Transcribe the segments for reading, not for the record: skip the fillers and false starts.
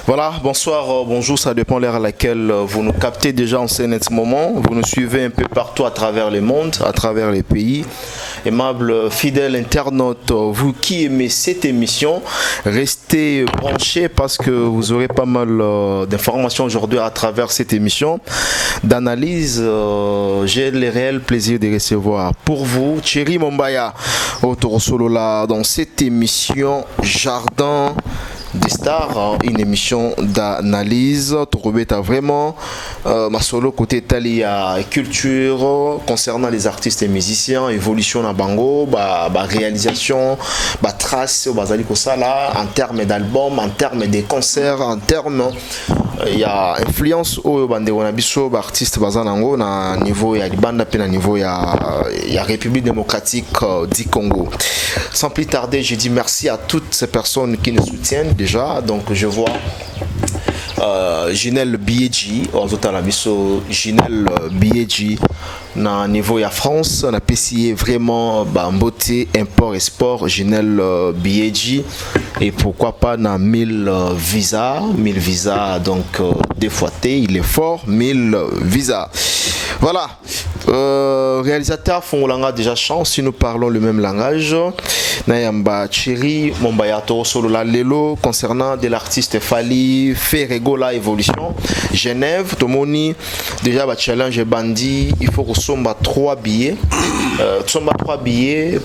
Voilà, bonsoir, bonjour, ça dépend l'heure à laquelle vous nous captez déjà en ce moment. Vous nous suivez un peu partout à travers le monde, à travers les pays. Aimables, fidèles internautes, vous qui aimez cette émission, restez branchés parce que vous aurez pas mal d'informations aujourd'hui à travers cette émission d'analyse. J'ai le réel plaisir de recevoir pour vous Thierry Mombaya autour solo là dans cette émission Jardin des stars, une émission d'analyse. Tourobet a vraiment ma solo côté talia culture concernant les artistes et musiciens, évolution na bango, réalisation, trace bazali kosala en termes d'albums, en termes de concerts, en termes il y a influence au bande wana biso artiste bazanango na niveau ya libanda pe na niveau ya République démocratique du Congo. Sans plus tarder, je dis merci à toutes ces personnes qui nous soutiennent déjà. Donc je vois Ginel Bieji, Ginel Bieji na niveau ya France, on a payé vraiment beauté, import et sport, Ginel Bieji, et pourquoi pas na 1000 visas, donc des fois T, il est fort, 1000 visas. Voilà, réalisateur Fongolanga déjà chance si nous parlons le même langage. Nayamba Thierry Mombaya solo la lelo concernant de l'artiste Fali Ferrego la évolution Genève Tomoni déjà challenge bandi, il faut que somba 3 billets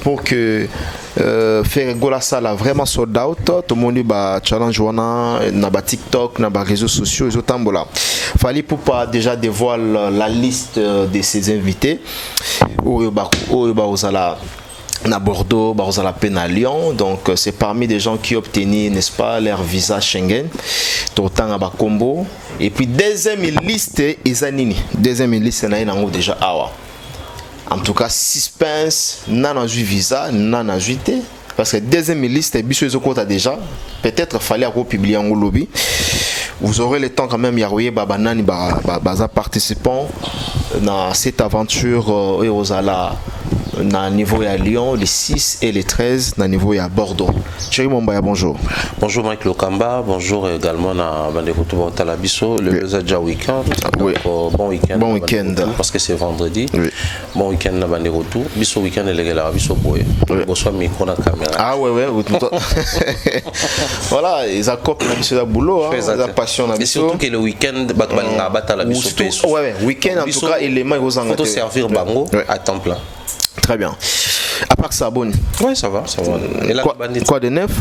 pour que Ferrego la salle vraiment sold out. Tomoni challenge wana na TikTok na réseaux sociaux et tambola. Fali Poupa déjà dévoile la liste de ses invités à Bordeaux, à la peine à Lyon. Donc c'est parmi des gens qui obtiennent, n'est-ce pas, leur visa Schengen. Autant à Bakombo. Et puis deuxième liste Izanini. Deuxième liste déjà awa. En tout cas suspense, nana visa, nana juité. Parce que deuxième liste biso ezokota déjà. Peut-être fallait publier en lobby. Vous aurez le temps quand même yarouye babanani baza participants dans cette aventure et aux ala na niveau à Lyon, les 6 et les 13, na niveau à Bordeaux. Thierry Mombaya, bonjour. Bonjour Mike Lokamba, bonjour également à Bandekoto Talabiso, le déjà week-end. Oui. Bon week-end. Bon week-end. Parce que c'est vendredi. Oui. Bon week-end à Bandekoto. Biso week-end et les gars, Biso Boy. Bonsoir micro na caméra. Ah ouais. Voilà, ils accopent la mission de boulot, la passion. Et surtout que le week-end, battre la Biso. Ouais, week-end en tout cas, élément ils vont en faut servir Bango à temps plein. Très bien. À part ça, bon. Ouais, ça va. Et là, quoi de neuf?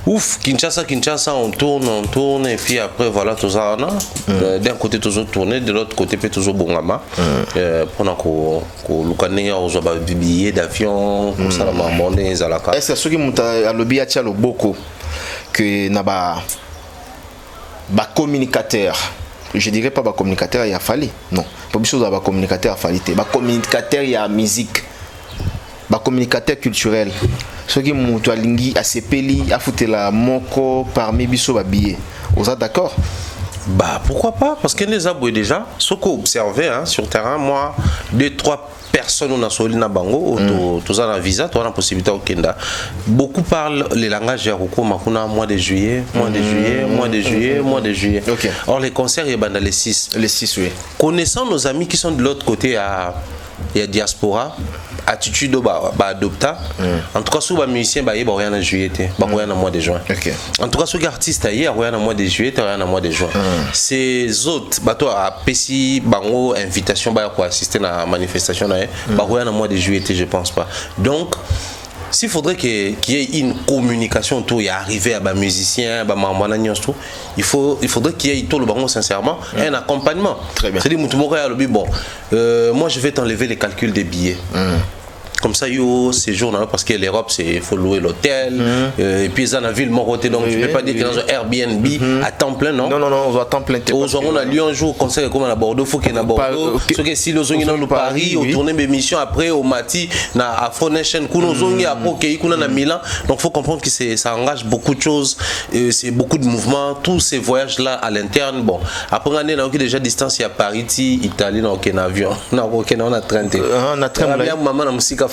Ouf, Kinshasa, on tourne, et puis après, voilà, tout ça. D'un côté, toujours tourner, de l'autre côté, peut toujours Bongama. Pendant qu'on a des billets d'avion, comme ça, la monnaie, Zalaka. Est-ce que ceux qui m'ont à l'objet à le beaucoup que n'a pas communicateur? Je dirais pas communicateur, il y a fallu. Non, pas chose à communicateur à fallu. Communicateur, il y a musique. Communicateur culturel. Ceux qui m'ont à Sepeli, à foutre la moko parmi biso babillé. Vous êtes d'accord? Pourquoi pas? Parce que les aboués déjà, ce qu'on observait sur terrain, moi, 2-3 personnes on a soli na bango, tout ça na visa, tout a la possibilité au Kenda. Beaucoup parlent les langages Yaruko, Makuna, mois de juillet. Okay. Or les concerts, il y a les 6. Les 6, oui. Connaissant nos amis qui sont de l'autre côté à diaspora, attitude adopta. En tout cas, si les musiciens, il y a en juillet, il y a en mois de juin. Okay. En tout cas, si les artistes, il y a en mois de juillet, il y a en mois de juin. Ces autres, à Pessi, bango invitation pour assister à la manifestation, il y a en mois de juillet, je ne pense pas. Donc, s'il faudrait qu'il y ait une communication autour, il y a arrivé à des musiciens, il faudrait qu'il y ait tout le bango sincèrement un accompagnement. Très bien. C'est-à-dire, moi je vais t'enlever les calculs des billets. Comme ça, yo séjour parce que l'Europe, il faut louer l'hôtel. Et puis, dans la ville, mon côté, donc tu ne peux pas dire que dans un Airbnb à temps plein, non? Non, on va à temps plein. On a Lyon un jour, conseil comme à Bordeaux, il faut qu'il y ait à Bordeaux. Ce que si nous sommes à Paris, on tourne mes missions après au Mati, à Afro Nation, nous sommes à Milan. Donc, il faut comprendre que ça engage beaucoup de choses. C'est beaucoup de mouvements. Tous ces voyages-là à l'interne. Bon, après, on a déjà distance, il y a Paris, Italie, on a un avion. On a train. On a train.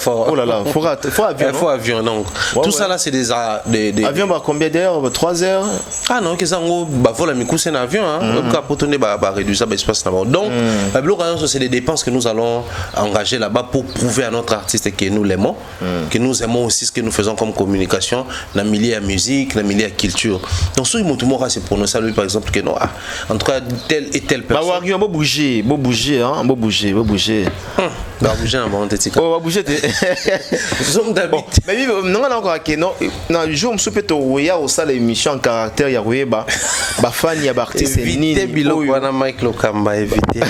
fort. Oh là là, faut avion. Il faut avion, donc. Ouais, tout ça là, c'est des avion, bah, combien d'heures? 3 heures? Ah non, que ça, on va voler un avion, hein. Pour tourner, réduire ça, l'espace là-bas. Donc, c'est des dépenses que nous allons engager là-bas pour prouver à notre artiste que nous l'aimons, que nous aimons aussi ce que nous faisons comme communication, dans le milieu de la musique, dans le milieu de la culture. Donc, si mon tour c'est pour nous saluer, par exemple, que non, en tout cas, telle et telle personne. Bah, ouais, bouger, hein, bouger. Bah, bouger, on va oh, bouger, mais non, encore, non, le jour où je suis au salle émission en caractère, il y a bah fan, il y a artiste, c'est éviter bilo wana Mike Lokamba, éviter.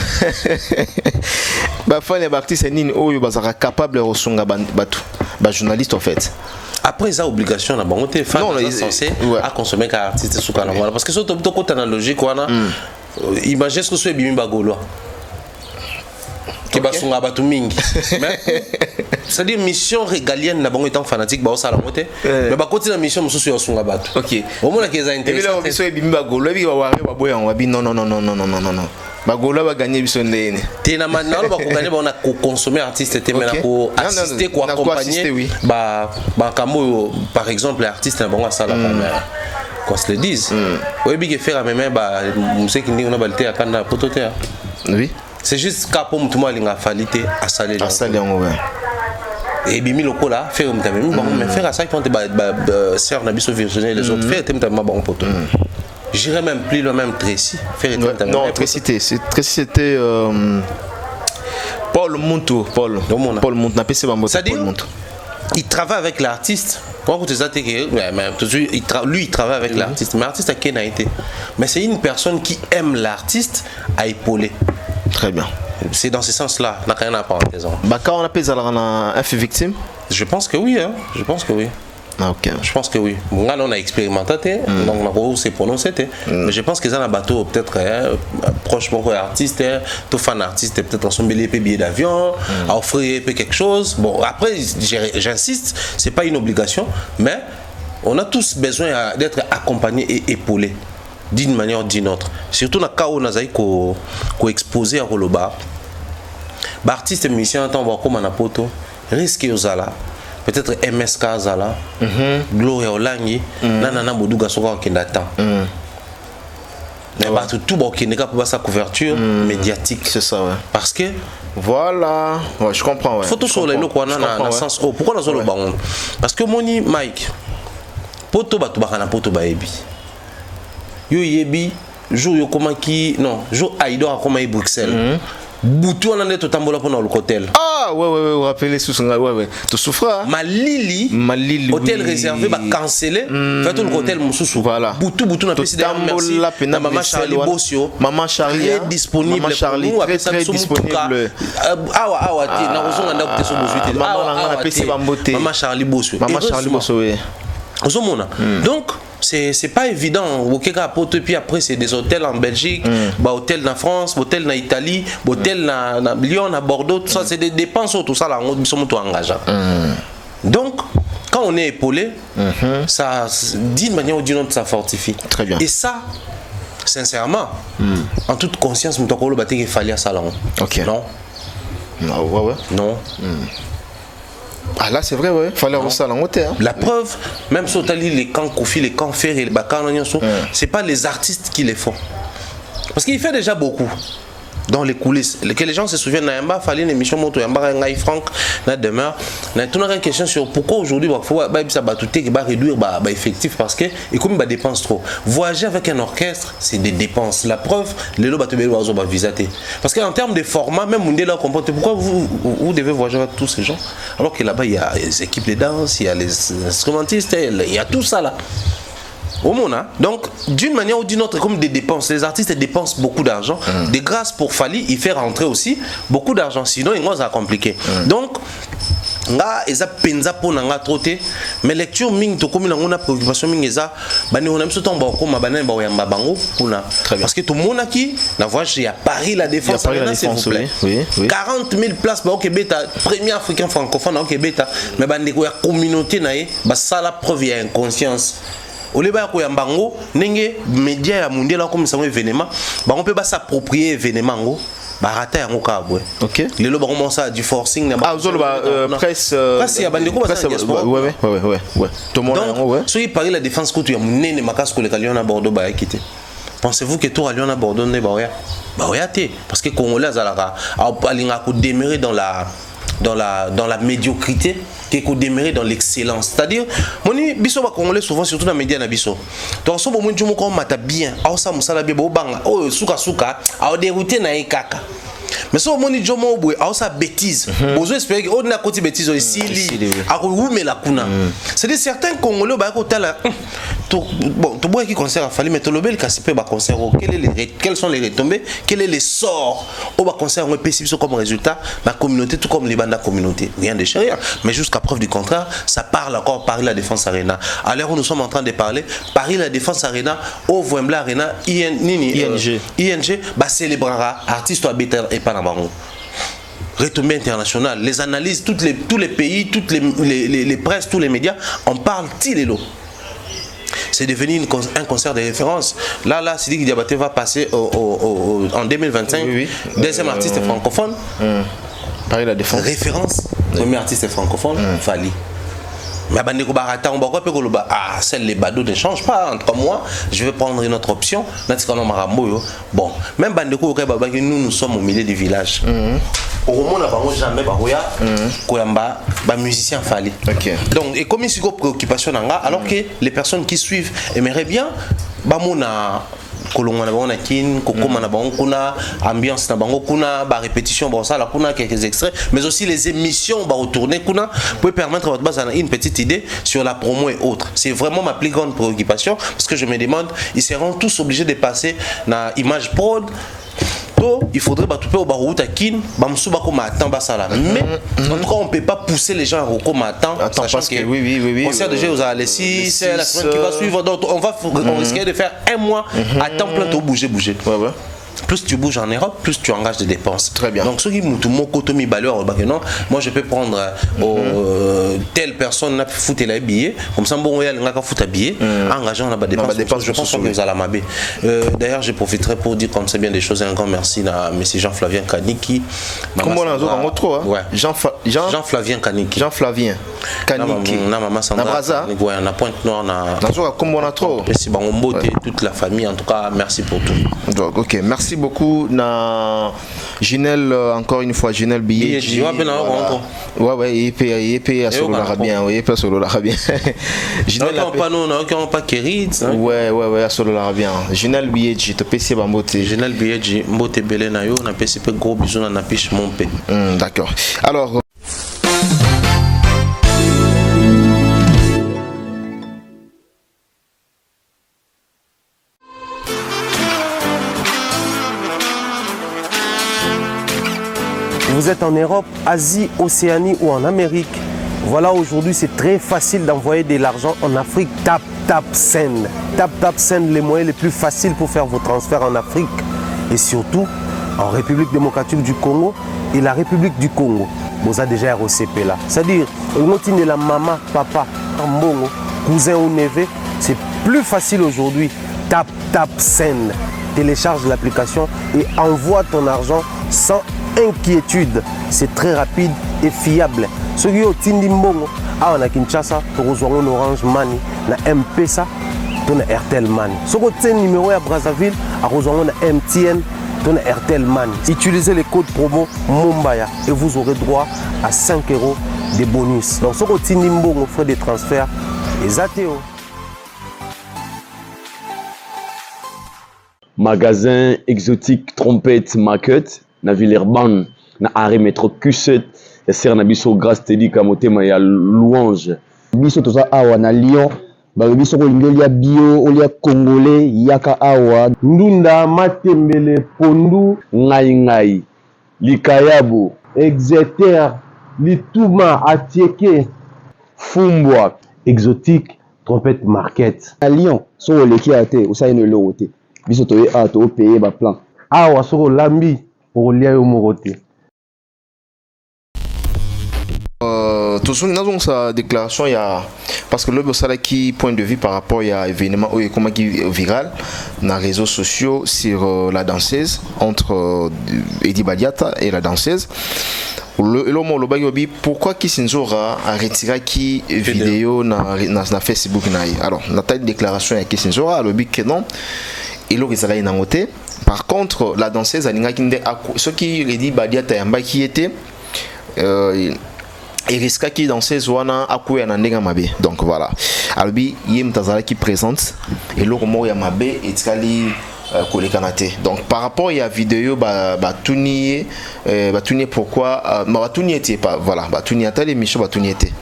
Bah fan, il y a artiste, c'est nini, oh, bah ça capable de resonga bah journaliste en fait. Après ça obligation là bon t'es fan censé à consommer car artiste sous canal voilà parce que surtout quand tu as la logique wana imagine ce que soit bimi bagolo qui va songa batu mingi mais c'est dire mission régalienne là bon étant fanatique bah ça la montée mais bah continuer la mission mususu ya songa batu OK au moins qui est intéressant et là on soit bimi bagolo et puis va voir ba boya on va non bagolo va gagner biso ndene tena maintenant ba ko gagner ba on a consommer artiste te mena ko assister ko accompagner ba kambo par exemple l'artiste na bango sala caméra qu'on se le dise oui bi que faire même ba musique ndi on a balté à kana pototé oui c'est juste ka pour tout moi linga falité à saler et bimi lokola faire mais faire à ça quand ba sœur na biso virginer les autres faire temta ba bon poto. J'irais même plus le même Tracy. Non, Tracy c'était Paul Monto. Paul Monto. C'est-à-dire, il travaille avec l'artiste. Lui, il travaille avec l'artiste. Mais l'artiste a qui n'a été. Mais c'est une personne qui aime l'artiste à épauler. Très bien. C'est dans ce sens-là. On n'a rien à parenthèse. Quand on appelle ça un fait victime? Je pense que oui. Je pense que oui. Ah, okay. Je pense que oui. Bon, là, on a expérimenté, donc on s'est prononcé. Mais je pense que ça, un bateau, peut-être proche mon artiste, tout fan artiste, peut-être en son billet d'avion, à offrir quelque chose. Bon, après, j'insiste, c'est pas une obligation, mais on a tous besoin d'être accompagnés et épaulés d'une manière ou d'une autre. Surtout dans le cas où on a exposé à Roloba, artiste et musicien, on va comme un apoto, risque aux alas. Peut-être MSK Zala, Gloria Olangi, Nanana Boudouga Soka Kendata. Mais tout qui n'est pas pour sa couverture médiatique. C'est ça, ouais. Parce que. Voilà, ouais, je comprends. Ouais. Photo sur les locaux, on a un sens. Oh, pourquoi on a le baron? Parce que Moni, Mike, Poto Batubakana Poto Baebi. Yo Yebi, jour yo comment qui. Non, jour Aïdo a comment Bruxelles. Boutou on en est au tambola pour l'hôtel. Ah ouais, rappelez sous son ouais. Tu souffres. Malili, hôtel réservé va canceller. Fait tout l'hôtel Moussou. Voilà. Boutou na président merci. Maman Charlie Bossio. Maman Charlie très disponible. Maman Charlie très disponible. Ah na raison on a opté sur Bossio. Maman Charlie Bossio. Maman Charlie Bossio. Donc c'est pas évident au Québec puis après c'est des hôtels en Belgique hôtel en France hôtel en Italie hôtel en Lyon à Bordeaux tout ça c'est des dépenses tout ça là on sommes tout engageants donc quand on est épaulé ça d'une manière ou d'une autre ça fortifie. Très bien. Et ça sincèrement en toute conscience il fallait ça là. OK. Non ouais non. Ah là c'est vrai ouais, fallait ça en hauteur. La preuve, même si on a les camps Kofi, les camps Ferré, les Bakar, c'est pas les artistes qui les font. Parce qu'il fait déjà beaucoup dans les coulisses. Que les gens se souviennent, il fallait une émission moto, il Franck, il demeure. Il y a une question sur pourquoi aujourd'hui il faut réduire l'effectif parce que et comme il dépense trop. Voyager avec un orchestre, c'est des dépenses. La preuve, les lots va visiter. Parce qu'en termes de format, même on là comprend pourquoi vous devez voyager avec tous ces gens. Alors que là-bas, il y a les équipes de danse, il y a les instrumentistes, il y a tout ça là. Au monde, hein? Donc, d'une manière ou d'une autre, comme des dépenses, les artistes dépensent beaucoup d'argent. De grâce pour Fali, il fait rentrer aussi beaucoup d'argent. Sinon, il va compliqué. Donc, nga eza penza po na nga troté mais lecture ming to comme na préoccupation ming eza bani on a mis temps ba ko mabana ba yamba bango kuna parce que tout le monde qui na voyage à Paris la défense s'il vous plaît. Oui. 40 000 places ba okebeta premier africain francophone okebeta mais bandi ko ya communauté na ye ba sala preuve ya inconscience. Au lieu de yambango nenge média ya mondial comme ça événement ba on peut pas s'approprier événement barata yango kabwe. OK. Les lots commencent à du forcing ah zolo presse presse ya bandeko ba diaspora. Ouais. Tout le monde ouais. So il parle la défense contre ya munene makasiko le Lyon à Bordeaux ba quitté. Pensez-vous que tout à Lyon à Bordeaux ne ba oya té parce que Congolais azalaka alinga ko demeurer dans la médiocrité qui ko demeurer dans l'excellence. C'est-à-dire moni biso ba Congolais souvent surtout dans les médias na biso. Donc so bo mo njumo ko mata bien, aw sa musala bien bo banga, oh suka aw dérouter na ekaka. Mais si on dit Jomo Boué, alors ça bêtise. Vous espérez qu'on a côté bêtise aussi. C'est-à-dire certains Congolais, bon, tout le monde qui concerne Fali, mais tout le monde qui concerne quelles sont les retombées, quel est l'essor au concert comme résultat la communauté, tout comme les bandes communauté. Rien de rien. Mais jusqu'à preuve du contraire, ça parle encore Paris la Défense Arena. À l'heure où nous sommes en train de parler, Paris la Défense Arena, au Wembley Arena, ING, célébrera artiste habitant et pas retombées internationales, les analyses, tous les pays, toutes les presses, tous les médias en parlent-ils et l'eau. C'est devenu un concert de référence. Là, Sidiki Diabaté va passer en 2025. Oui. Deuxième artiste francophone. Paris la Défense. Référence. Premier artiste francophone, Fali. Mais celle les badauds ne changent pas. En 3 mois, je vais prendre une autre option. Bon, même Bandeko, nous sommes au milieu du village. Au moment où on jamais musicien Fali. Donc, et comme il y a une préoccupation, alors que les personnes qui suivent aimeraient bien, kolonga na bango na kin kokoma na bango kuna ambiance na bango kuna ba répétition bon ça là kuna quelques extraits mais aussi les émissions ba retourner kuna pour permettre à votre base une petite idée sur la promo et autres. C'est vraiment ma plus grande préoccupation parce que je me demande ils seront tous obligés de passer na image prod. Il faudrait tout au barout à kin bamsuba comme attend basala mais en tout cas on peut pas pousser les gens à comme attend sachant que oui concert de Jeux aux Alessis c'est la semaine qui va suivre donc on risquerait de faire 1 mois à temps plein de bouger ouais. Plus tu bouges en Europe, plus tu engages des dépenses. Très bien. Donc, ceux qui non, moi je peux prendre telle personne n'a foutu la billet, comme ça, bon, il n'a qu'à foutre billet, engageant la dépense. Je pense que vous allez m'aber. D'ailleurs, je profiterai pour dire comme c'est bien des choses. Un grand merci à M. Jean-Flavien Kaniki. Comment on a trop, hein? Ouais. Jean-Flavien Kaniki. Jean-Flavien Kaniki. Maman Sandra. Ouais, on a Pointe-Noire. Comment on a trop? Merci, toute la famille. En tout cas, merci pour tout. Donc, ok, merci beaucoup na Ginelle encore une fois Ginelle Billet. Ouais il peut solo l'arabien, oui, pas solo l'arabien. Ginelle pas non, on pas Kérit. Ouais, solo l'arabien. Ginelle Billet, je te pèse bambote. Ginelle Billet, mbote belé na yo, na pèse gros bisous na piche mon pé. D'accord. Alors vous êtes en Europe, Asie, Océanie ou en Amérique, voilà aujourd'hui c'est très facile d'envoyer de l'argent en Afrique. Tap Send. Tap Send, les moyens les plus faciles pour faire vos transferts en Afrique et surtout en République démocratique du Congo et la République du Congo. Vous avez déjà ROCP là. C'est-à-dire, de la maman, papa, mbongo, cousin ou neveu, c'est plus facile aujourd'hui. Tap Send. Télécharge l'application et envoie ton argent sans inquiétude. C'est très rapide et fiable. Ceux qui ont Tindi Mbongo, on a Kinshasa, on a Orange Money, on a M-Pesa, on a Airtel Money. Ceux qui ont numéro à Brazzaville, on a MTN, on a Airtel Money. Utilisez les codes promo Mumbaya et vous aurez droit à 5 € de bonus. Donc ceux qui ont Tindi Mbongo, frais de transfert, les ATO. Magasin exotique trompette market na Villeurbanne na arrêt métro Q7 et ser na biso grâce tedi kamotema ya louange biso toza awa na Lyon ba biso ko lingolia bio olia congolais yaka awa ndunda matembele pondu ngai likayabo exeter lituma atieke fumbwa exotique trompette market à Lyon so leki ate usaine lowote biso toye a to payer ba plan awa so lambi pour lia yo morote toujours dans sa déclaration il y a parce que le bossala qui point de vue par rapport à événement comment qui viral dans les réseaux sociaux sur la danseuse entre Eddie Badiata et la danseuse. Pourquoi Kissinzora a retiré qui vidéo na Facebook na alors na ta déclaration ya Kissinzora a lobby que non il aurait na noté. Par contre la danseuse alinga kinde ce qui Eddie Badiata yamba qui était et risque qui danseuse wana akuya na ndenga mabe donc voilà albi yem tazala qui présente et le moment ya mabe et tikali donc par rapport à la vidéo batuni pourquoi batuni était pas voilà batuni a l'émission batuni était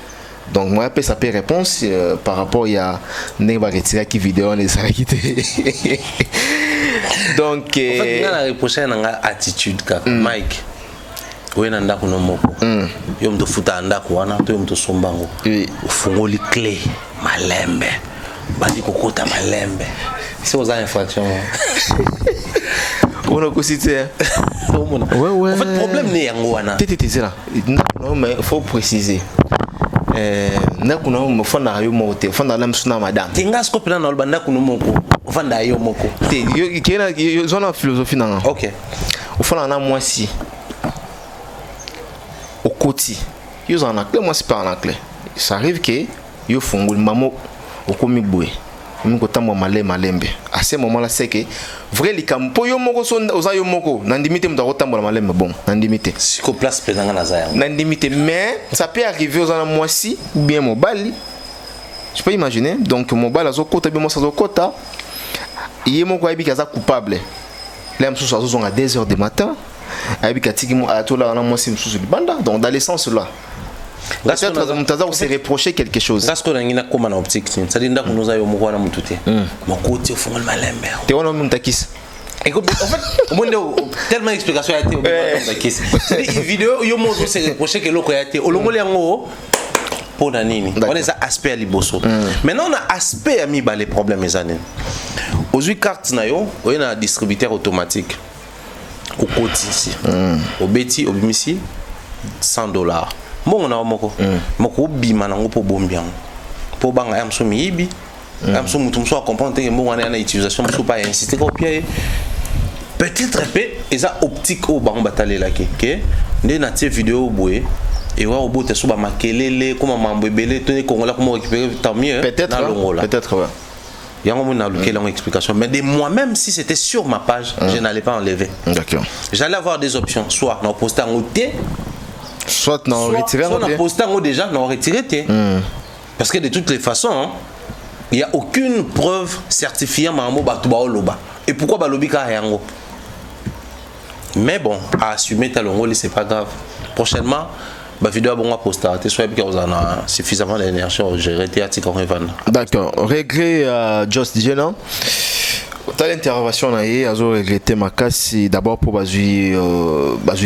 donc moi après ça peut réponse par rapport à ne va retirer qui vidéo les ça quitté donc en fait la reprocher na attitude ka Mike wena ndako no moko yo mto futa ndako wana to yo mto sombango ufungoli clé malembe bali kokota malembe c'est aux infractions on a aussi ouais en fait problème n'est yango wana c'est là non mais faut préciser ndako no mo fanda yo mo te fanda la msuna madame tinga scope na olba ndako no moko fanda yo moko te yo kena yo zona philosophie na OK au fanda na moi si au côté yo en clé moi c'est pas en clé ça arrive que yo fungul mamo au komi boy miko malembe à ce moment là c'est que vrai les campo yo moko so oza yo moko nandimite mutako tambola malembe bon nandimite siko place pesanga na zaya nandimite mais ça peut arriver aux mois si ou bien mobali je peux imaginer donc mobali azo kota bien moi ça zo kota yé moko ayebi kaza coupable là msusu azo zonga 2h du matin ayebi katiki mo atola na moi si msusu libanda donc dans le sens là peut-être mutaza ou se reprocher quelque chose parce que ngina koma na optique ça dit ndako noza yo moko na mututé mokoti ofungol malembe te wana muntakis écoute en fait monde tellement explication a été au muntakis c'est une vidéo yo mozo se reprocher que loko ya été olongoli yango pour nini on est ça aspect à liboso maintenant on a aspect à mi ba les problèmes les années aujourd'hui carte na yo on a distributeur automatique au koti ici au beti au bimisi $100 bon on a moko bima nango po bombiang po banga am so mibi am so mutum so comprendre que bon on a utilisation so pas insister ko pied peut-être peu eza optique au bango batale la ke ndé na tie vidéo boye et wa obote so ba makelele comme mambo ebele to ne kongola comment récupérer tant mieux peut-être ouais yango mona luke la explication mais de moi-même si c'était sur ma page je n'allais pas enlever d'accord j'allais avoir des options soit non poster en côté soit non retirer soit on a posté déjà non retirer parce que de toutes les façons il y a aucune preuve certifiant mambo batuba oloba et pourquoi balobi ka yango mais bon à assumer talongoli c'est pas grave prochainement ba vidéo bon poster soit que vous en a suffisamment d'énergie pour gérer article on revend d'accord regret Just Jenna ta l'intervention là et azo regretté makasi d'abord pour bazu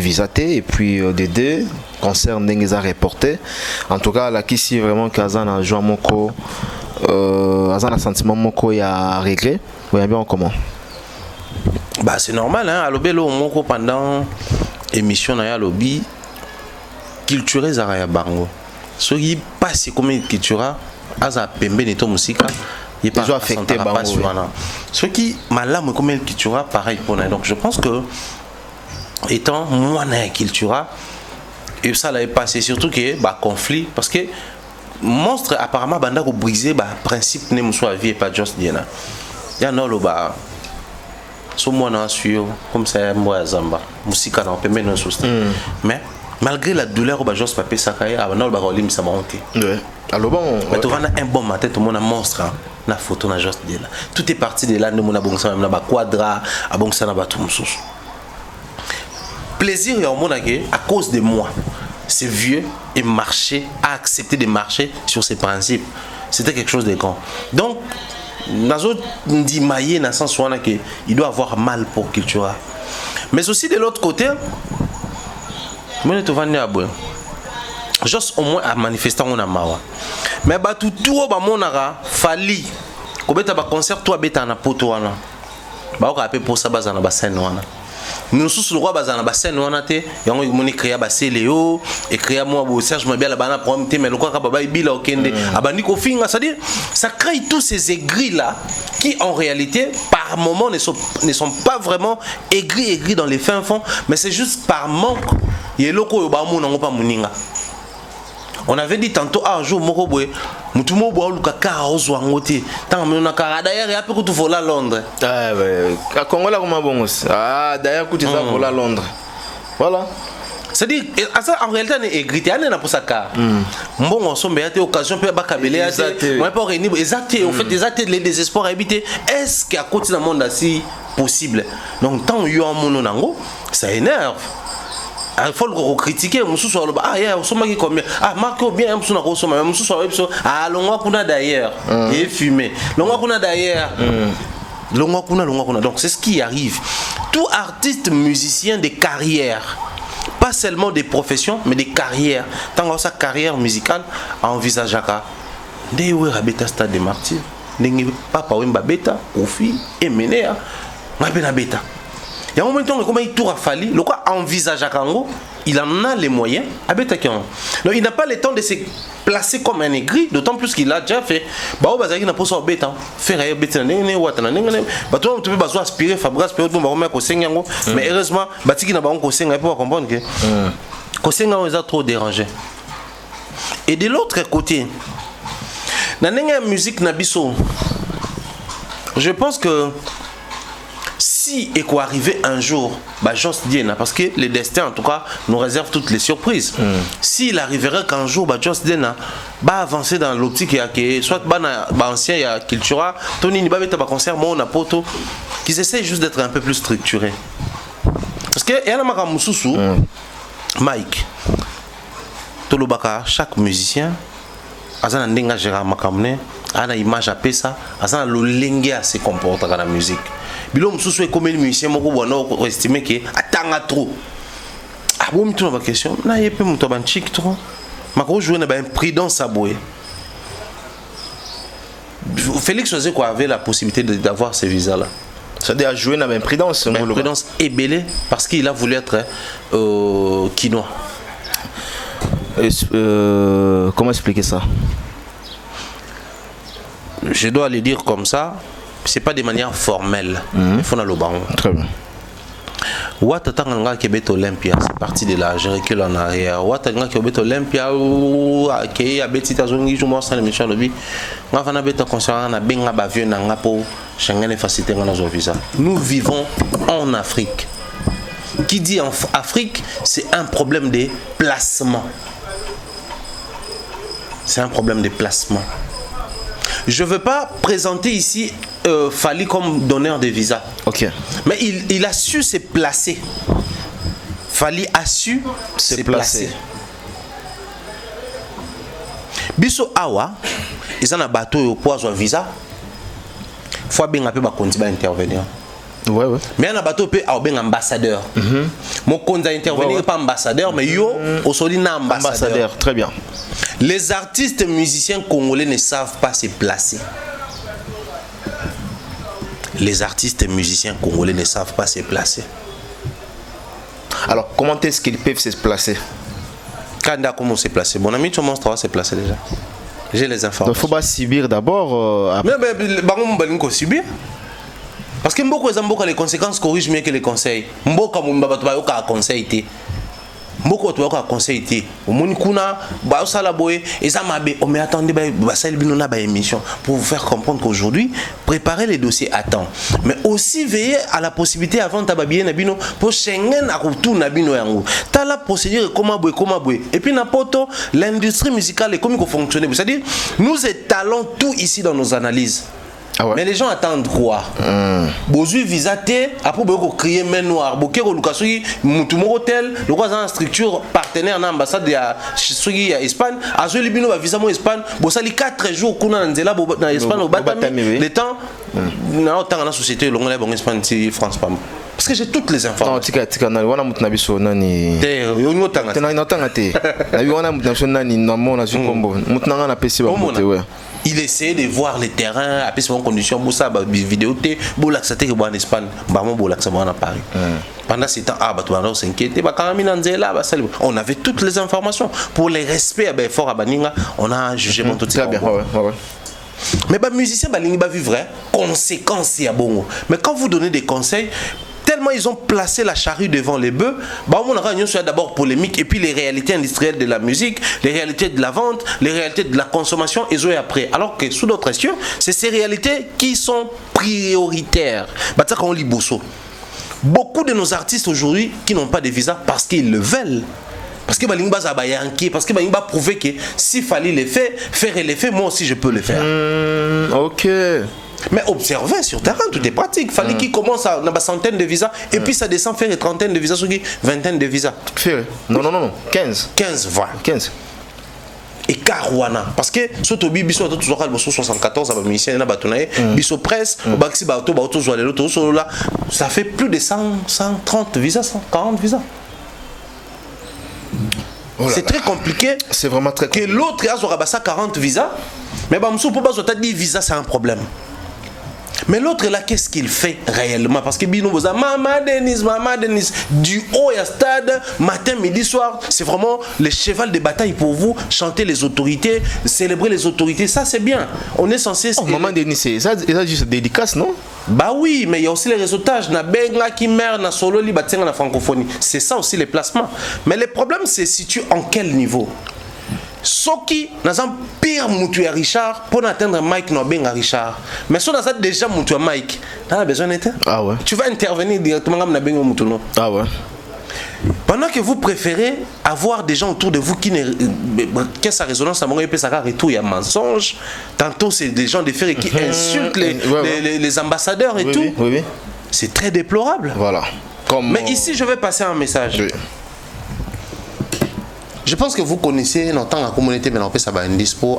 visaté et puis des deux concerne n'engeza reporté en tout cas là qui si vraiment kazana joie moko azana sentiment moko ya regret ou bien comment bah c'est normal hein alobelo moko pendant émission na ya lobby culture za bango so qui passe comme culture aza pembe neto musika il pas affecté bango ce qui malamu comme culture pareil pour nous donc je pense que étant moi na culture et ça l'avait passé surtout que bah conflit parce que monstre apparemment banda ko briser bah principe ne soit vie et pas juste diena ya no lo ba so moi na sûr comme ça moi zamba musika na pembe no souci mais malgré la douleur bah juste papier sakaye abana ba rolim ça monter ouais alors bon mais tu vas un bon matin tout le monde a monstre na photo na juste diena tout est parti de là nous on a bon ça même na ba quadra a bon ça na ba tout mususu plaisir et hormone à cause de moi c'est vieux et marcher a accepté de marcher sur ses principes c'était quelque chose de grand donc nazo ndi maillé dans sens où il doit avoir mal pour culture mais aussi de l'autre côté moi tu vas à boire juste au moins à manifester on a mawa mais ba tout ba monara fali ko beta ba concert toi beta na poto wana ba ko apé pour ça bazana ba scène wana nous sous le roi bazana basen wana te yango moni créer ba Céléo et créer moi bo Serge Mabia la bana problème te mais le quoi baba ibila okende abandi ko finga, c'est-à-dire ça crée tous ces aigris là qui en réalité par moment ne sont pas vraiment aigris dans les fins fonds, mais c'est juste par manque. Yeloko ba mo nango pa muninga. On avait dit tantôt un jour moko boy mutumo bo luka ka ozwangote tant mais on a ka d'ailleurs et après que tu voles à Londres. Ah ouais, à Congo là comment bon. Ah d'ailleurs que tu vas voler à Londres. Voilà. C'est-à-dire en réalité on est aigri, on est là pour ça car. Bon on sombe à occasion peut ba kabelé à on pas réunir exactement en fait des actes les désespoir habiter. Est-ce qu'à côté dans le monde ainsi possible. Donc tant yo en mono nango, ça énerve. Il faut le critiquer, ah yeah, on combien, ah marque bien, ah l'on kuna d'ailleurs et fumé, l'on kuna d'ailleurs, l'on kuna. Donc c'est ce qui arrive. Tout artiste musicien de carrière, pas seulement des professions, mais des carrières. Tant que sa carrière musicale envisage à des rabeta stade des martyrs, des papa wemba beta, ofi et menea, ma beta. Il y a un moment où il tourne à Fali, le quoi envisage à Kango, il en a les moyens. Donc il n'a pas le temps de se placer comme un aigri, d'autant plus qu'il a déjà fait. Bah au bazar il n'a pas ça bête, faire un bête n'engene ou attendre n'engene. Bah toi tu peux pas aspirer Fabrice peut bon bah remettre au sengango, mais heureusement bah tu qui n'a pas encore senga pour comprendre que au sengango ils a trop dérangé. Et de l'autre côté, dans la musique nabiso, je pense que si et quoi arriver un jour, bah Joss Diena, parce que le destin en tout cas nous réserve toutes les surprises. S'il arriverait qu'un jour bah Joss Diena va avancer dans l'optique que soit bah ancien ya cultura, Tony ni ba beta ba concert mon apoto, qu'ils essayent juste d'être un peu plus structurés. Parce que y a na mususu Mike Tolobaka, chaque musicien azana ndenga gérant makamne, ana image à pesa, azana lo lenge à se comporter dans la musique. Bilo mususu est comme musicien moko bona estimer que atanga trop. Ah bon mi tuna ba question, na yepe muto ban chic trop. Mako jouer na ba imprudence à boy. Félix José quoi avait la possibilité d'avoir ces visas là. C'est-à-dire à jouer na ba imprudence, imprudence est belé parce qu'il a voulu être quinois. Comment expliquer ça? Je dois le dire comme ça. C'est pas de manière formelle. Il faut dans le baron. Très bien. Ouattanga Québec Olympia, c'est parti de là, je recule en arrière. Ouattanga Québec Olympia, ou à Kei, à Betty Tazongi, je m'en sers le méchant lobby. On va faire concernant la benga bavieux n'angapo, Schengen et facilité dans nos visa. Nous vivons en Afrique. Qui dit en Afrique, c'est un problème de placement. C'est un problème de placement. Je ne veux pas présenter ici Fali comme donneur de visa. Ok. Mais il a su se placer. Fali a su se placer. Biso awa, ils ont un bateau pour avoir visa. Faut bien appeler continuer à intervenir. Ouais. Mais un bateau peut avoir un ambassadeur. Mon compte intervenir pas ambassadeur, mais yo aujourd'hui un ambassadeur. Très bien. Les artistes musiciens congolais ne savent pas se placer. Les artistes musiciens congolais ne savent pas se placer. Alors, comment est-ce qu'ils peuvent se placer? Kanda, comment se placer? Mon ami, tu montres se placer déjà. J'ai les informations. Il faut pas subir d'abord. Mais il faut subir. Parce que beaucoup les conséquences corrigent mieux que les conseils. Beaucoup de conseils. Beaucoup de conseils. Mais attendez, émission pour vous faire comprendre qu'aujourd'hui, préparez les dossiers à temps. Mais aussi veillez à la possibilité avant de nabino pour Schengen à retour nabino yango. T'as la procédure comment boue. Et puis n'importe l'industrie musicale est comme il fonctionne. C'est-à-dire nous étalons tout ici dans nos analyses. Ah ouais. Mais les gens attendent quoi? Bozu visaté après beaucoup crier main noire boké kolukasui mutumo hôtel le quoi dans structure partenaire dans ambassade ya sugi ya Espagne azoli bino ba visa mo Espagne bosali 4 jours kuna nzela dans Espagne au batami le temps na otanga na société longolais bon Espagne si France pas Parce que j'ai toutes les Non, informations. tika na wana mutu na biso nani. Tena inotanga te. Na bi wana mutu na biso nani na mona zikombo. Mutu na nga na pesi ba mutu ouais. Il essayait de voir les terrains, après ses conditions, Moussa, vidéo, Boulaxate, en Espagne, Bamon Boulaxate, à Paris. Pendant ce temps, on s'inquiétait, on avait toutes les informations. Pour les respects, fort à Baninga, on a jugé mon tout ça. Mais les musiciens, ils vivent conséquences à bon. Mais quand vous donnez des conseils, tellement ils ont placé la charrue devant les bœufs, on a d'abord polémique et puis les réalités industrielles de la musique, les réalités de la vente, les réalités de la consommation et zo après. Alors que sous d'autres cieux, c'est ces réalités qui sont prioritaires. Beaucoup de nos artistes aujourd'hui qui n'ont pas de visa parce qu'ils le veulent. Parce que Balimba Zabayanki, parce que Balimba prouvé que s'il fallait les faire les faits, moi aussi je peux le faire. Ok. Mais observez sur terrain, tout est pratique. Il fallait qu'il commence à une centaine de visas et puis ça descend faire une trentaine de visas, sur vingtaine de visas. Non, 15. 15, voilà. 15. Et Caruana. Parce que surtout Biso, toujours 74, Biso presse, ça fait plus de 130 visas, 140 visas. Oh c'est très compliqué. C'est vraiment très compliqué. Que l'autre a 40 visas, mais pour 10 visas, c'est un problème. Mais l'autre là, qu'est-ce qu'il fait réellement? Parce que Bino Boza, Maman Denise, du haut à stade, matin, midi, soir, c'est vraiment le cheval de bataille pour vous. Chanter les autorités, célébrer les autorités, ça c'est bien. On est censé. Oh, Maman Denise, ça juste dédicace, non? Bah oui, mais il y a aussi les réseautages. Na benga qui meurt, na solo li batenga na francophonie. C'est ça aussi les placements. Mais le problème c'est situé en quel niveau? Soki dans un pire moutou à Richard pour atteindre Mike no benga Richard. Mais si on a déjà moutou à Mike, t'as besoin d'être. Ah ouais. Tu vas intervenir directement comme na benga moutou non. Ah ouais. Pendant que vous préférez avoir des gens autour de vous qui ne. Qu'est-ce que sa résonance à mon épée, ça retour, il y a mensonge. Tantôt, c'est des gens de fer qui insultent les ambassadeurs et tout. Oui. C'est très déplorable. Voilà. Mais ici, je vais passer un message. Oui. Je pense que vous connaissez, dans la communauté, mais on peut savoir indispo.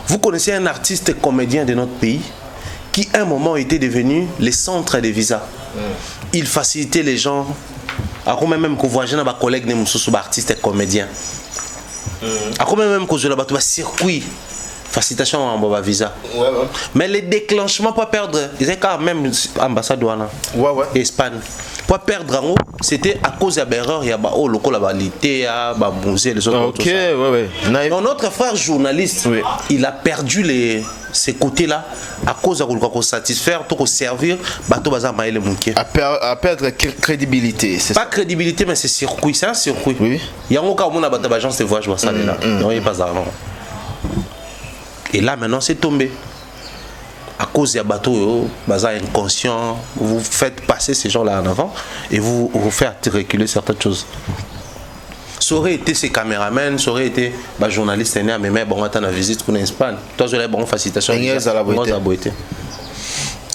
Vous connaissez un artiste comédien de notre pays qui, à un moment, était devenu le centre des visas. Il facilitait les gens. Alors même que vous voyez nos collègues de artistes et comédiens. Alors même que je l'ai circuit. Facilitation en visa. Mais le déclenchement pour perdre, ils étaient quand même ambassade douane. Espagne. Pour perdre en haut, c'était à cause de l'erreur, il y a le local la validité, le musée, les autres. Ok, ouais. Donc notre frère journaliste, il a perdu ces côtés-là à cause de satisfaire, de servir, à perdre crédibilité. Pas crédibilité, mais c'est circuit. C'est un circuit. Oui. Il y a un cas où on a une agence de voyage, ça là. Il n'y a pas d'argent. Et là maintenant c'est tombé. À cause des bateaux, bazar inconscient, vous faites passer ces gens-là en avant et vous faites reculer certaines choses. Ça aurait été ces caméramens, ça aurait été journaliste mais bon, attends la visite pour l'Espagne. Toi, je l'ai bon facilitation. À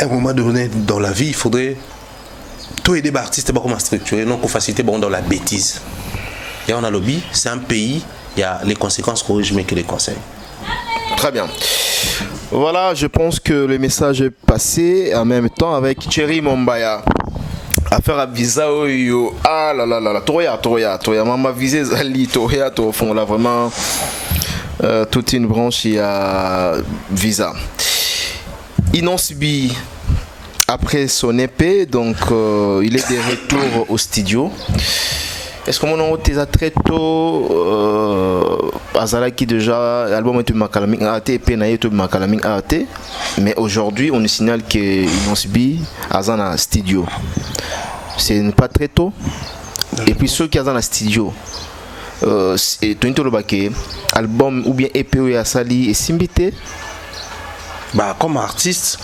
un moment donné dans la vie, il faudrait tout aider les artistes comment structurer, non qu'on faciliter bon dans la bêtise. Et on a lobby, c'est un pays, il y a les conséquences corrigent mais que les conseils. Très bien. Voilà, je pense que le message est passé en même temps avec Thierry Mombaya. Affaire à visa, ah là là là, Toya, maman visé Zali, Toya, au fond là vraiment toute une branche il y a visa. Inonsbi après son épée, donc il est de retour au studio. Est-ce que mon été très tôt Azalaki déjà l'album est Makalaming AT EP na YouTube Makalaming AT, mais aujourd'hui on nous signale que Inonsbi Azana studio. C'est pas très tôt. Et puis ceux qui sont dans la studio et tout le album ou bien EP ou Asali et Simbité. Comme artiste,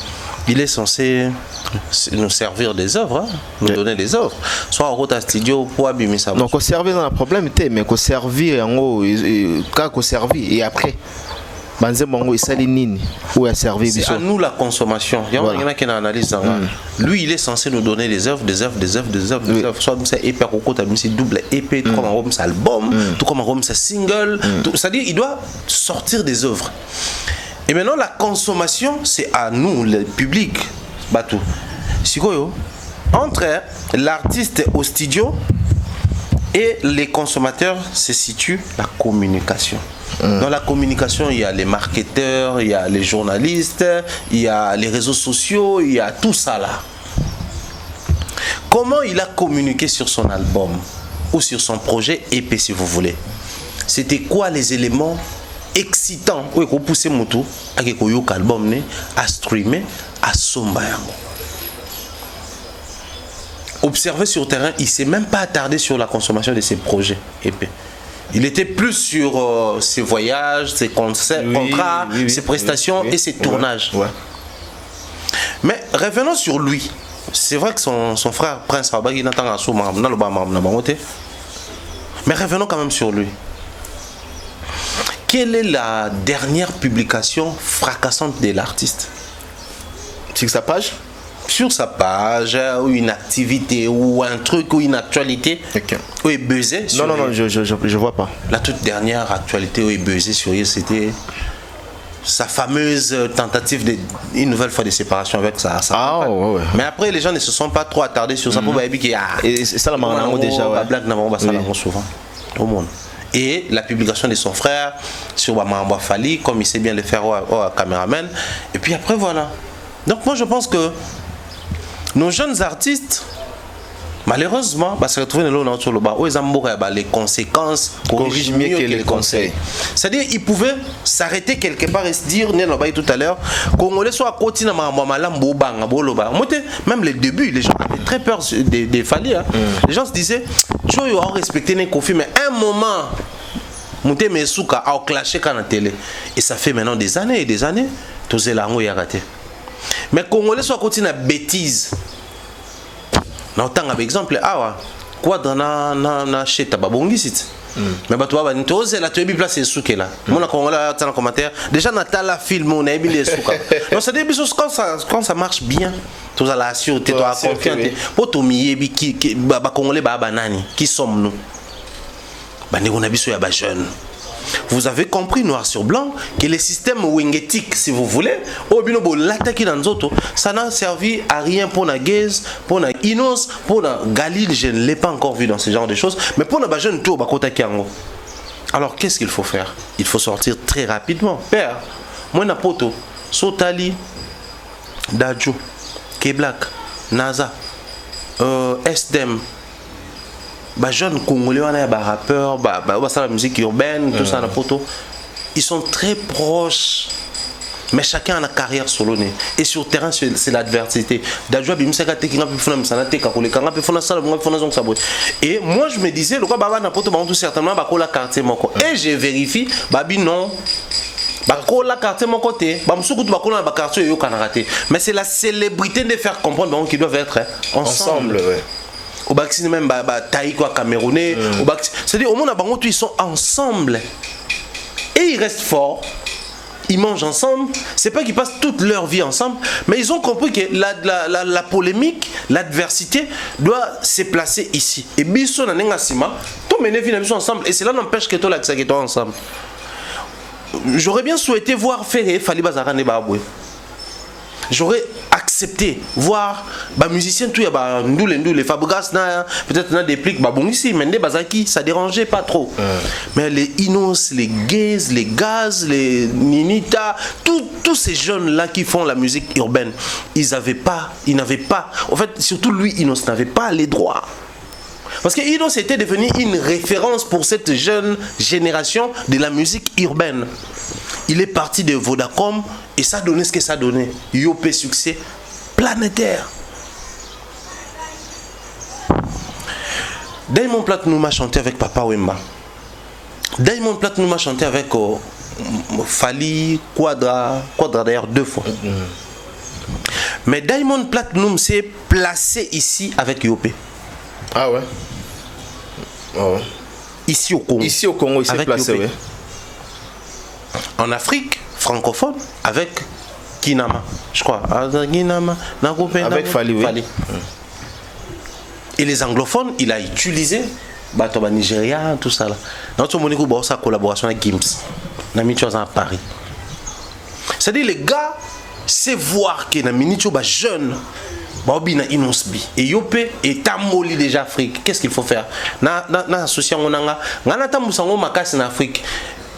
il est censé nous servir des œuvres, nous donner des œuvres. Soit en route à studio pour abîmer ça. Donc, on servir dans le problème, mais qu'on servir en haut, quand on servir et après. C'est à nous la consommation. Il y en a qui ont analyse. Lui, il est censé nous donner des œuvres. Soit c'est épée, c'est double épée, tout comme un rhum, c'est album, tout comme un rhum, c'est single. C'est-à-dire, il doit sortir des œuvres. Et maintenant, la consommation, c'est à nous, le public. Batou. Sikoyo, Entre l'artiste au studio et les consommateurs se situe la communication. Dans la communication, il y a les marketeurs, il y a les journalistes, il y a les réseaux sociaux, il y a tout ça là. Comment il a communiqué sur son album ou sur son projet EP si vous voulez? C'était quoi les éléments excitants où il poussé Moutou à que album à streamer à Sombayango? Observé sur terrain, il ne s'est même pas attardé sur la consommation de ses projets EP. Il était plus sur ses voyages, ses concerts, contrats, ses prestations et ses tournages. Ouais. Mais revenons sur lui. C'est vrai que son frère Prince Rabagui n'entend pas sur mais revenons quand même sur lui. Quelle est la dernière publication fracassante de l'artiste? Sur sa page? Sur sa page, ou une activité, ou un truc, ou une actualité, où il buzzait sur Non, je vois pas. La toute dernière actualité où il buzzait sur lui, c'était sa fameuse tentative d'une nouvelle fois de séparation avec sa femme. Ouais. Mais après, les gens ne se sont pas trop attardés sur ça. Et ça, la marre déjà, ouais. Blague n'a souvent au monde. Et la publication de son frère sur Mamamba Fali, comme il sait bien le faire au caméraman. Et puis après, voilà. Donc moi, je pense que nos jeunes artistes, malheureusement, se retrouvent dans les conséquences corrigent mieux que les conseils. C'est-à-dire qu'ils pouvaient s'arrêter quelque part et se dire, tout à l'heure, Congolais soit à côté de même les débuts, les gens avaient très peur des Fali. Les gens se disaient, tu vas respecter les conflits, mais à un moment, Mouté Mesouka a clashé quand la télé. Et ça fait maintenant des années et des années, tous les langues y a raté. Mais Congolais soit à côté de la bêtise. Autant par exemple, quoi dans na cheta babongi site. Mais bah toi tu oses la tu es place souké là. Mon Congolais dans commentaire, déjà Natala film on a mis les souka. Donc ça dit quand ça marche bien, tu as la sûreté, tu as confiance. Pour tout miyebi qui ba Congolais ba banani, qui sommes-nous? Bah on a biso ya ba jeune. Vous avez compris noir sur blanc que les systèmes wingétiques, si vous voulez, l'attaquer dans autres, ça n'a servi à rien pour la Gaze, pour la Inos, pour la Galil, je ne l'ai pas encore vu dans ce genre de choses, mais pour la jeune tour, alors qu'est-ce qu'il faut faire? Il faut sortir très rapidement. Père, moi na poto, Sotali, Dadjo, Keblak, Naza, SDM. Jeunes Congolais, rappeurs, la musique urbaine, tout ça, ils sont très proches. Mais chacun a une carrière solo. Et sur le terrain, c'est l'adversité. Et moi, je me disais, et je vérifie, non. Mais c'est la célébrité de faire comprendre qu'ils doivent être ensemble. Ouais. Au Baxi même Taïko Camerounais, c'est-à-dire au monde ils sont ensemble et ils restent forts, ils mangent ensemble. C'est pas qu'ils passent toute leur vie ensemble, mais ils ont compris que la polémique, l'adversité doit se placer ici. Et biso na nengasima, tout mener vie ensemble et cela n'empêche que tout là que ensemble. J'aurais bien souhaité voir faire Fali Bazara ne Baboué. J'aurais accepté voir musiciens tout les Fabregas peut-être des plics bon ici mais des bazaki ça dérangeait pas trop. Mais les Inos, les Gays, les Gaz, les Ninita, tous ces jeunes là qui font la musique urbaine, ils n'avaient pas en fait surtout lui Inos n'avait pas les droits. Parce que Inos était devenu une référence pour cette jeune génération de la musique urbaine. Il est parti de Vodacom et ça donnait ce que ça donnait. Yopé succès planétaire. Diamond Platnumz a chanté avec Papa Wemba. Diamond Platnumz a chanté avec Fali, Quadra d'ailleurs 2 fois. Mais Diamond Platnumz s'est placé ici avec Yopé. Ah ouais. Oh. Ici au Congo. Ici au Congo, il s'est placé, oui. En Afrique francophone, avec Kinama, je crois. Avec Fali, oui. Et les anglophones, il a utilisé Nigeria, tout ça là. Notre monique a sa collaboration avec Gims. On a mis à Paris. C'est-à-dire les gars, c'est voir qu'il y a un jeune Baobi na inosbi et yopé et tamoli déjà Afrique. Qu'est-ce qu'il faut faire? Na association onanga ngana tamusango makasi na Afrique.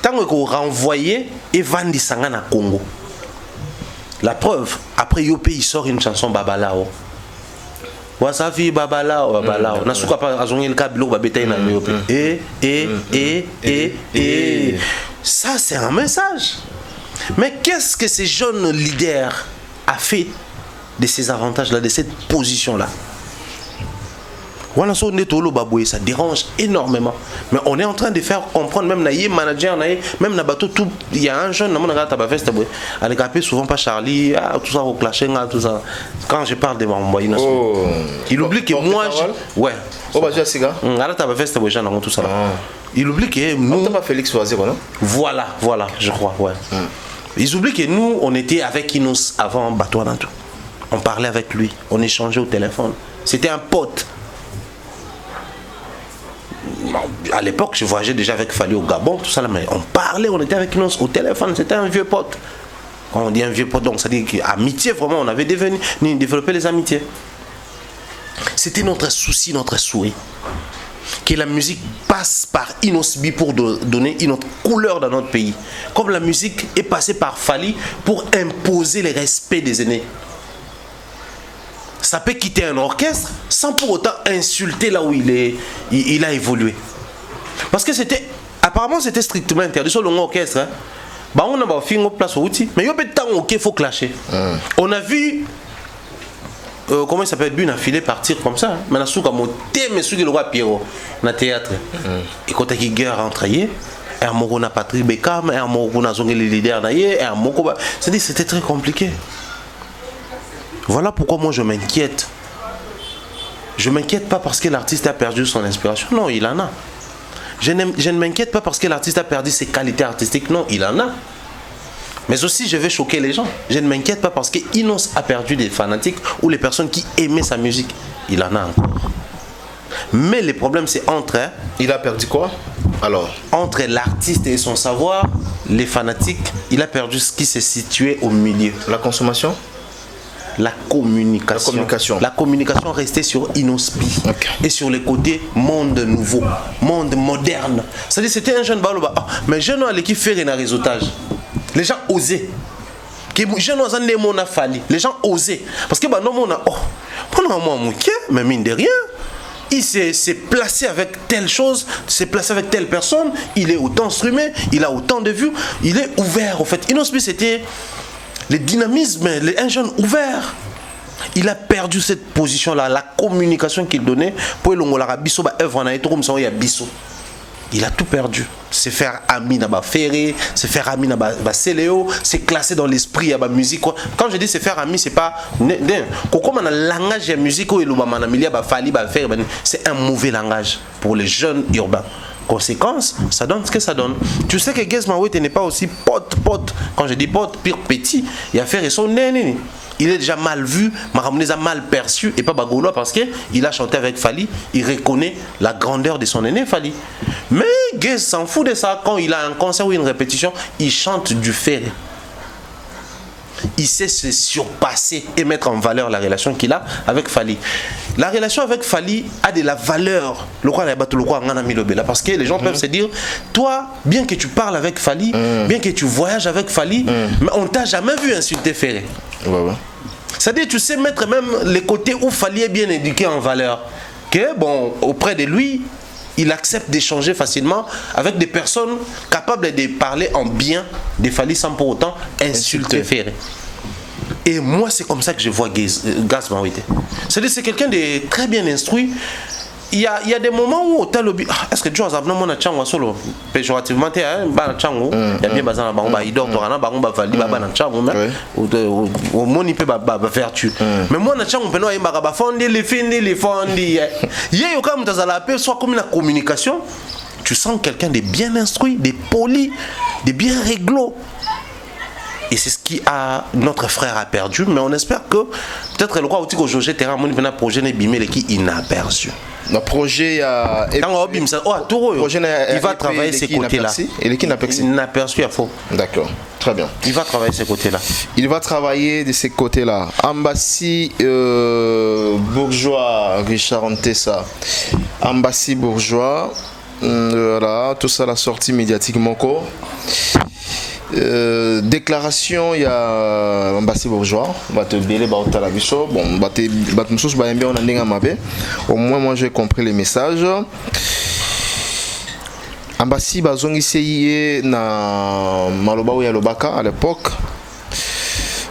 Tango ko renvoyer et vandi sanga na Congo. La preuve, après yopé il sort une chanson Babalao. Wasafi Babalao Babalao. Na suka pa azongi le kabilo ba betaille na yopé. Et ça c'est un message. Mais qu'est-ce que ces jeunes leaders a fait de ces avantages-là, de cette position-là? Ça dérange énormément. Mais on est en train de faire comprendre, même les managers, même les bateaux, il y a un jeune, souvent pas Charlie, tout ça au clashing, tout ça. Quand je parle de mon il oublie que moi, ouais. Tout ça. Il oublie que nous. Pas Félix Oisero, non? Voilà, je crois, ouais. Ils oublient que nous, on était avec Inos avant Bateau Nantou. On parlait avec lui, on échangeait au téléphone. C'était un pote. À l'époque, je voyageais déjà avec Fali au Gabon, tout ça là, mais on parlait, on était avec Inos au téléphone, c'était un vieux pote. Quand on dit un vieux pote, donc ça dit qu'amitié, vraiment, on avait développé les amitiés. C'était notre souci, notre souhait. Que la musique passe par Inosbi pour donner une autre couleur dans notre pays. Comme la musique est passée par Fali pour imposer le respect des aînés. Ça peut quitter un orchestre sans pour autant insulter là où il a évolué. Parce que apparemment c'était strictement interdit sur l'orchestre. Hein. Bah on a pas fait une place au outil, mais il y a pas de temps où il faut clasher. On a vu comment il s'appelle, Bune a filé partir comme ça. Mais on a comme thème sur le roi Pierrot dans le théâtre. Et quand il y a une guerre entre eux, un mot on a Patrick Beckham, un mot on a zongé les leaders d'ailleurs, un mot c'est-à-dire c'était très compliqué. Voilà pourquoi moi je m'inquiète. Je ne m'inquiète pas parce que l'artiste a perdu son inspiration. Non, il en a. Je ne m'inquiète pas parce que l'artiste a perdu ses qualités artistiques. Non, il en a. Mais aussi, je vais choquer les gens. Je ne m'inquiète pas parce que Inos a perdu des fanatiques ou les personnes qui aimaient sa musique. Il en a encore. Mais le problème, c'est entre... Il a perdu quoi alors? Entre l'artiste et son savoir, les fanatiques, il a perdu ce qui s'est situé au milieu. La consommation? La communication. La communication restait sur Inosbi. Okay. Et sur les côtés monde nouveau, monde moderne. C'est-à-dire c'était un jeune baloba. Mais jeune homme qui fait un réseautage. Les gens osaient. Les gens osaient. Parce que on a mais mine de rien. Il s'est placé avec telle chose, s'est placé avec telle personne. Il est autant streamé, il a autant de vues. Il est ouvert en fait. Inosbi c'était le dynamisme, un jeune ouvert. Il a perdu cette position-là, la communication qu'il donnait. Pour il a tout perdu. Se faire ami dans la ferré, se faire ami dans la céléo, se classer dans l'esprit à la musique. Quand je dis se faire ami, c'est pas. Comme on a le langage de la musique, c'est un mauvais langage pour les jeunes urbains. Conséquence, ça donne ce que ça donne. Tu sais que Gez Mawete n'est pas aussi pote. Quand je dis pote, pire petit, il a fait son néné. Il est déjà mal vu, Maramounes a mal perçu et pas Bagolo parce qu'il a chanté avec Fali, il reconnaît la grandeur de son aîné Fali. Mais Gez s'en fout de ça. Quand il a un concert ou une répétition, il chante du ferré. Il sait se surpasser et mettre en valeur la relation qu'il a avec Fali. La relation avec Fali a de la valeur. Parce que les gens peuvent se dire, toi, bien que tu parles avec Fali, bien que tu voyages avec Fali, mais on t'a jamais vu insulter Ferré. C'est-à-dire, tu sais mettre même les côtés où Fali est bien éduqué en valeur. Que bon, auprès de lui, il accepte d'échanger facilement avec des personnes capables de parler en bien de Fali sans pour autant insulter Ferré. Et moi, c'est comme ça que je vois Gez Mawete. C'est-à-dire, c'est quelqu'un de très bien instruit. Il y a des moments où tu as le est-ce que tu as amené mon chango solo péjorativement tu as un chango il y a bien bazan ba idor torana ba ngomba vali ba na chango mais au moni pe ba vertu mais moi na chango peno yimba ba fondi les fondi ye yo comme tazala pe soit comme la communication tu sens quelqu'un de bien instruit, de poli, de bien réglo. Et c'est ce qui a notre frère a perdu, mais on espère que peut-être le roi au Jogé terrain mon projet n'est bimé qui inaperçu. Le projet a il va travailler ces côtés-là. Il est qui inaperçu à faux. D'accord. Très bien. Il va travailler de ces côtés-là. Il va travailler de ces côtés-là. Ambassi bourgeois, Richard Ntessa. Ambassi bourgeois. Voilà, tout ça la sortie médiatique Moko. Déclaration, il y a Ambassi bourgeois. Va te béler, va te la biso. Bon, va te moussous, va bien, on a n'enga mabé. Au moins, moi, j'ai compris les messages. Ambassi bazongi seye na maloba ou yalobaka à l'époque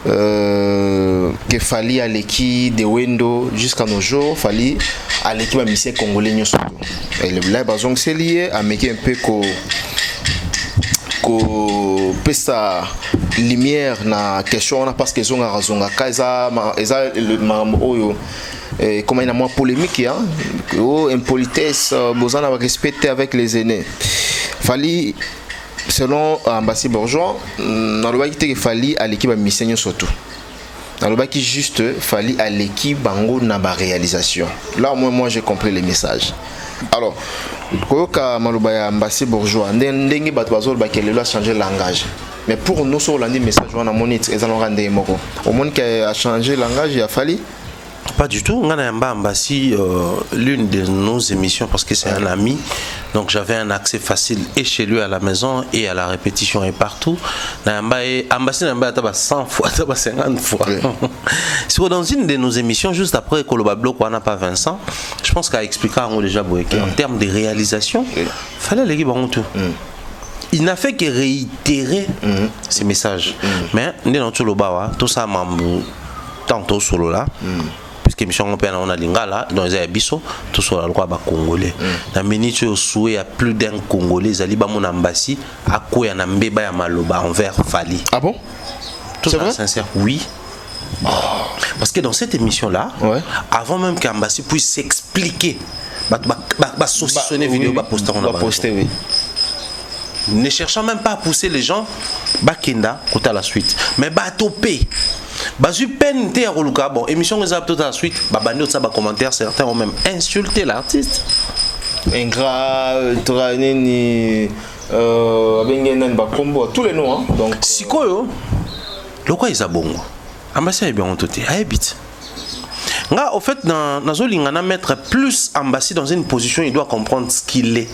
que Fali aleki de Wendo jusqu'à nos jours Fali aleki ba mission congolais nyoso et là bazongi c'est lié à meki un peu ko pesa lumière na question na parce que zonga razonga kaza le oyo comment il y a moins polémique, hein? Impolitesse, besoin d'avoir respecté avec les aînés. Fali, selon Ambassi bourgeois, dans le bas qui Fali à l'équipe à mission surtout. Dans le bas qui juste Fali à l'équipe bango na ba réalisation. Là au moins moi j'ai compris les messages. Alors, koyoka maloba ya Ambassi bourgeois, ndenge bato bazol ba kelelo a changer le langage. Mais pour nous sur l'année message on a moniteur et allons rendre moko. Au monde qui a changé le langage, il a Fali. Pas du tout. On a Ambassi, l'une de nos émissions, parce que c'est un ami. Donc j'avais un accès facile et chez lui à la maison et à la répétition et partout. Ambassi n'a pas 100 fois, 50 fois. Oui. Dans une de nos émissions, juste après Koloba Bloc, on n'a pas Vincent, je pense qu'à expliquer déjà en termes de réalisation, il fallait les gars tout. Il n'a fait que réitérer ces messages. Mais dans tout ça, tantôt solo là. Puisque mission on a lingala dans les abisso tout sur la loi ba congolais na minute au souhait à plus d'un congolais ali ba mon Ambassi à quoi ya na mbeba ya maloba envers Fali. Ah bon? Tout ça sincère. Oui. Parce que dans cette émission là, avant même qu'Ambassi puisse s'expliquer, ba saucissonner vidéo ba poster on a posté oui. Ne cherchant même pas à pousser les gens bakenda côté à la suite mais ba topé bazu peine te roluka bon émission les tout à la suite ba bandi ça ba commentaire certains ont même insulté l'artiste ingrat traneni abengena ba combo tous les noms hein? Donc sikoyo lokwa izabongo Ambassi est bien entouré habite nga au fait dans Zolingana mettre plus Ambassi dans une position il doit comprendre ce qu'il est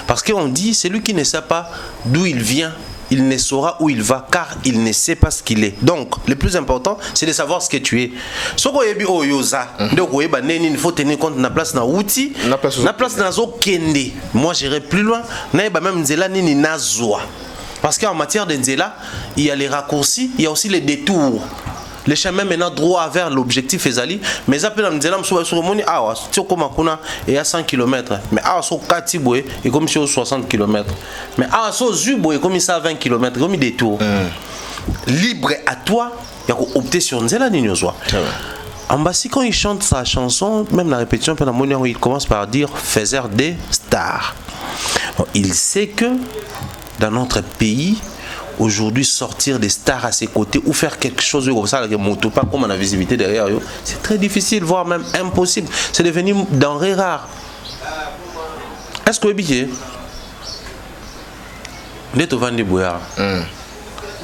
parce qu'on dit c'est lui qui ne sait pas d'où il vient il ne saura où il va car il ne sait pas ce qu'il est. Donc le plus important c'est de savoir ce que tu es. Soko yebi o yoza donc oyeba neni il faut tenir compte na place na outil na place na zo kende. Moi j'irai plus loin na ba même nzela nini nazwa. Parce qu'en matière de nzela, il y a les raccourcis, il y a aussi les détours. Les chemins maintenant droit vers l'objectif ezali mais ça peut nous dire sur moni awa tu comme kuna et à 100 km mais awa so katibwe et comme sur 60 km mais awa so zubo et comme ça à 20 km comme des tours libre à toi il y a opter sur nzela ni nyozwa. Ambassi quand il chante sa chanson même la répétition pendant moni il commence par dire faiseur des stars. Il sait que dans notre pays aujourd'hui sortir des stars à ses côtés ou faire quelque chose comme ça, pas comme on a visibilité derrière, c'est très difficile, voire même impossible. C'est devenu denrée rare. Est-ce que vous avez dit Vandi Bouya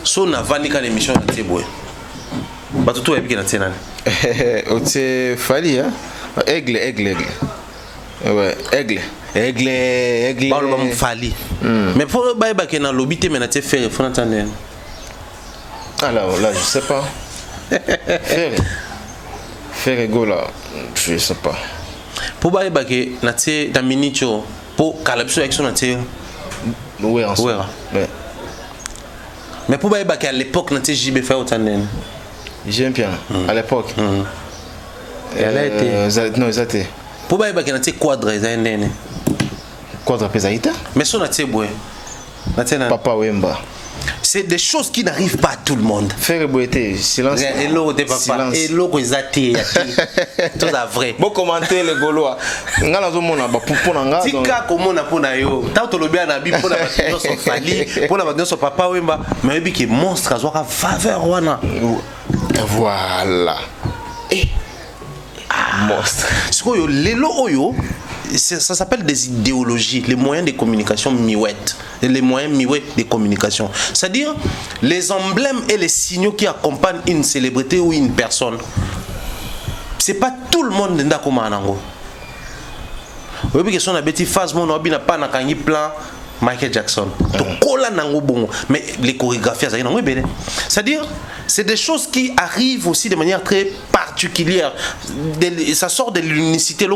so na Vandi quand l'émission a été bouée tout est bien c'est Fali hein aigle ouais aigle Balobam Fali mais pour baïba qui est dans l'obité mais tu fait faut entendre alors là je sais pas faire ego là je sais pas pour baïba qui est dans minicho pour calapso avec son nature ouais mais pour baïba qui à l'époque nature JB fait autant j'aime bien à l'époque elle a été non exactement pour baïba qui nature quadre zaindene quadre pesaïta mais son nature boy Papa Wemba. C'est des choses qui n'arrivent pas à tout le monde. Faire boiter, silence. Hello de papa. Hello kozati. Tout ça vrai. Bon commenter les Gaulois. Ngala zo mona ba pour nga. Tika komona pona yo. Ta to lobi na bi pona ba so Fali, pona ba so Papa Wemba, mais bi ki monstre azwaka faveur wana. Voilà. Et monstre. Ce yo lelo oyo ça s'appelle des idéologies, les moyens de communication miouettes. les moyens de communication. C'est-à-dire les emblèmes et les signaux qui accompagnent une célébrité ou une personne. C'est pas tout le monde qui est comme Anango. Oui, parce qu'on a bêti phase, on a bien pas na kangi plan Michael Jackson. Mais les chorégraphies, c'est-à-dire, c'est des choses qui arrivent aussi de manière très particulière. Ça sort de l'unicité.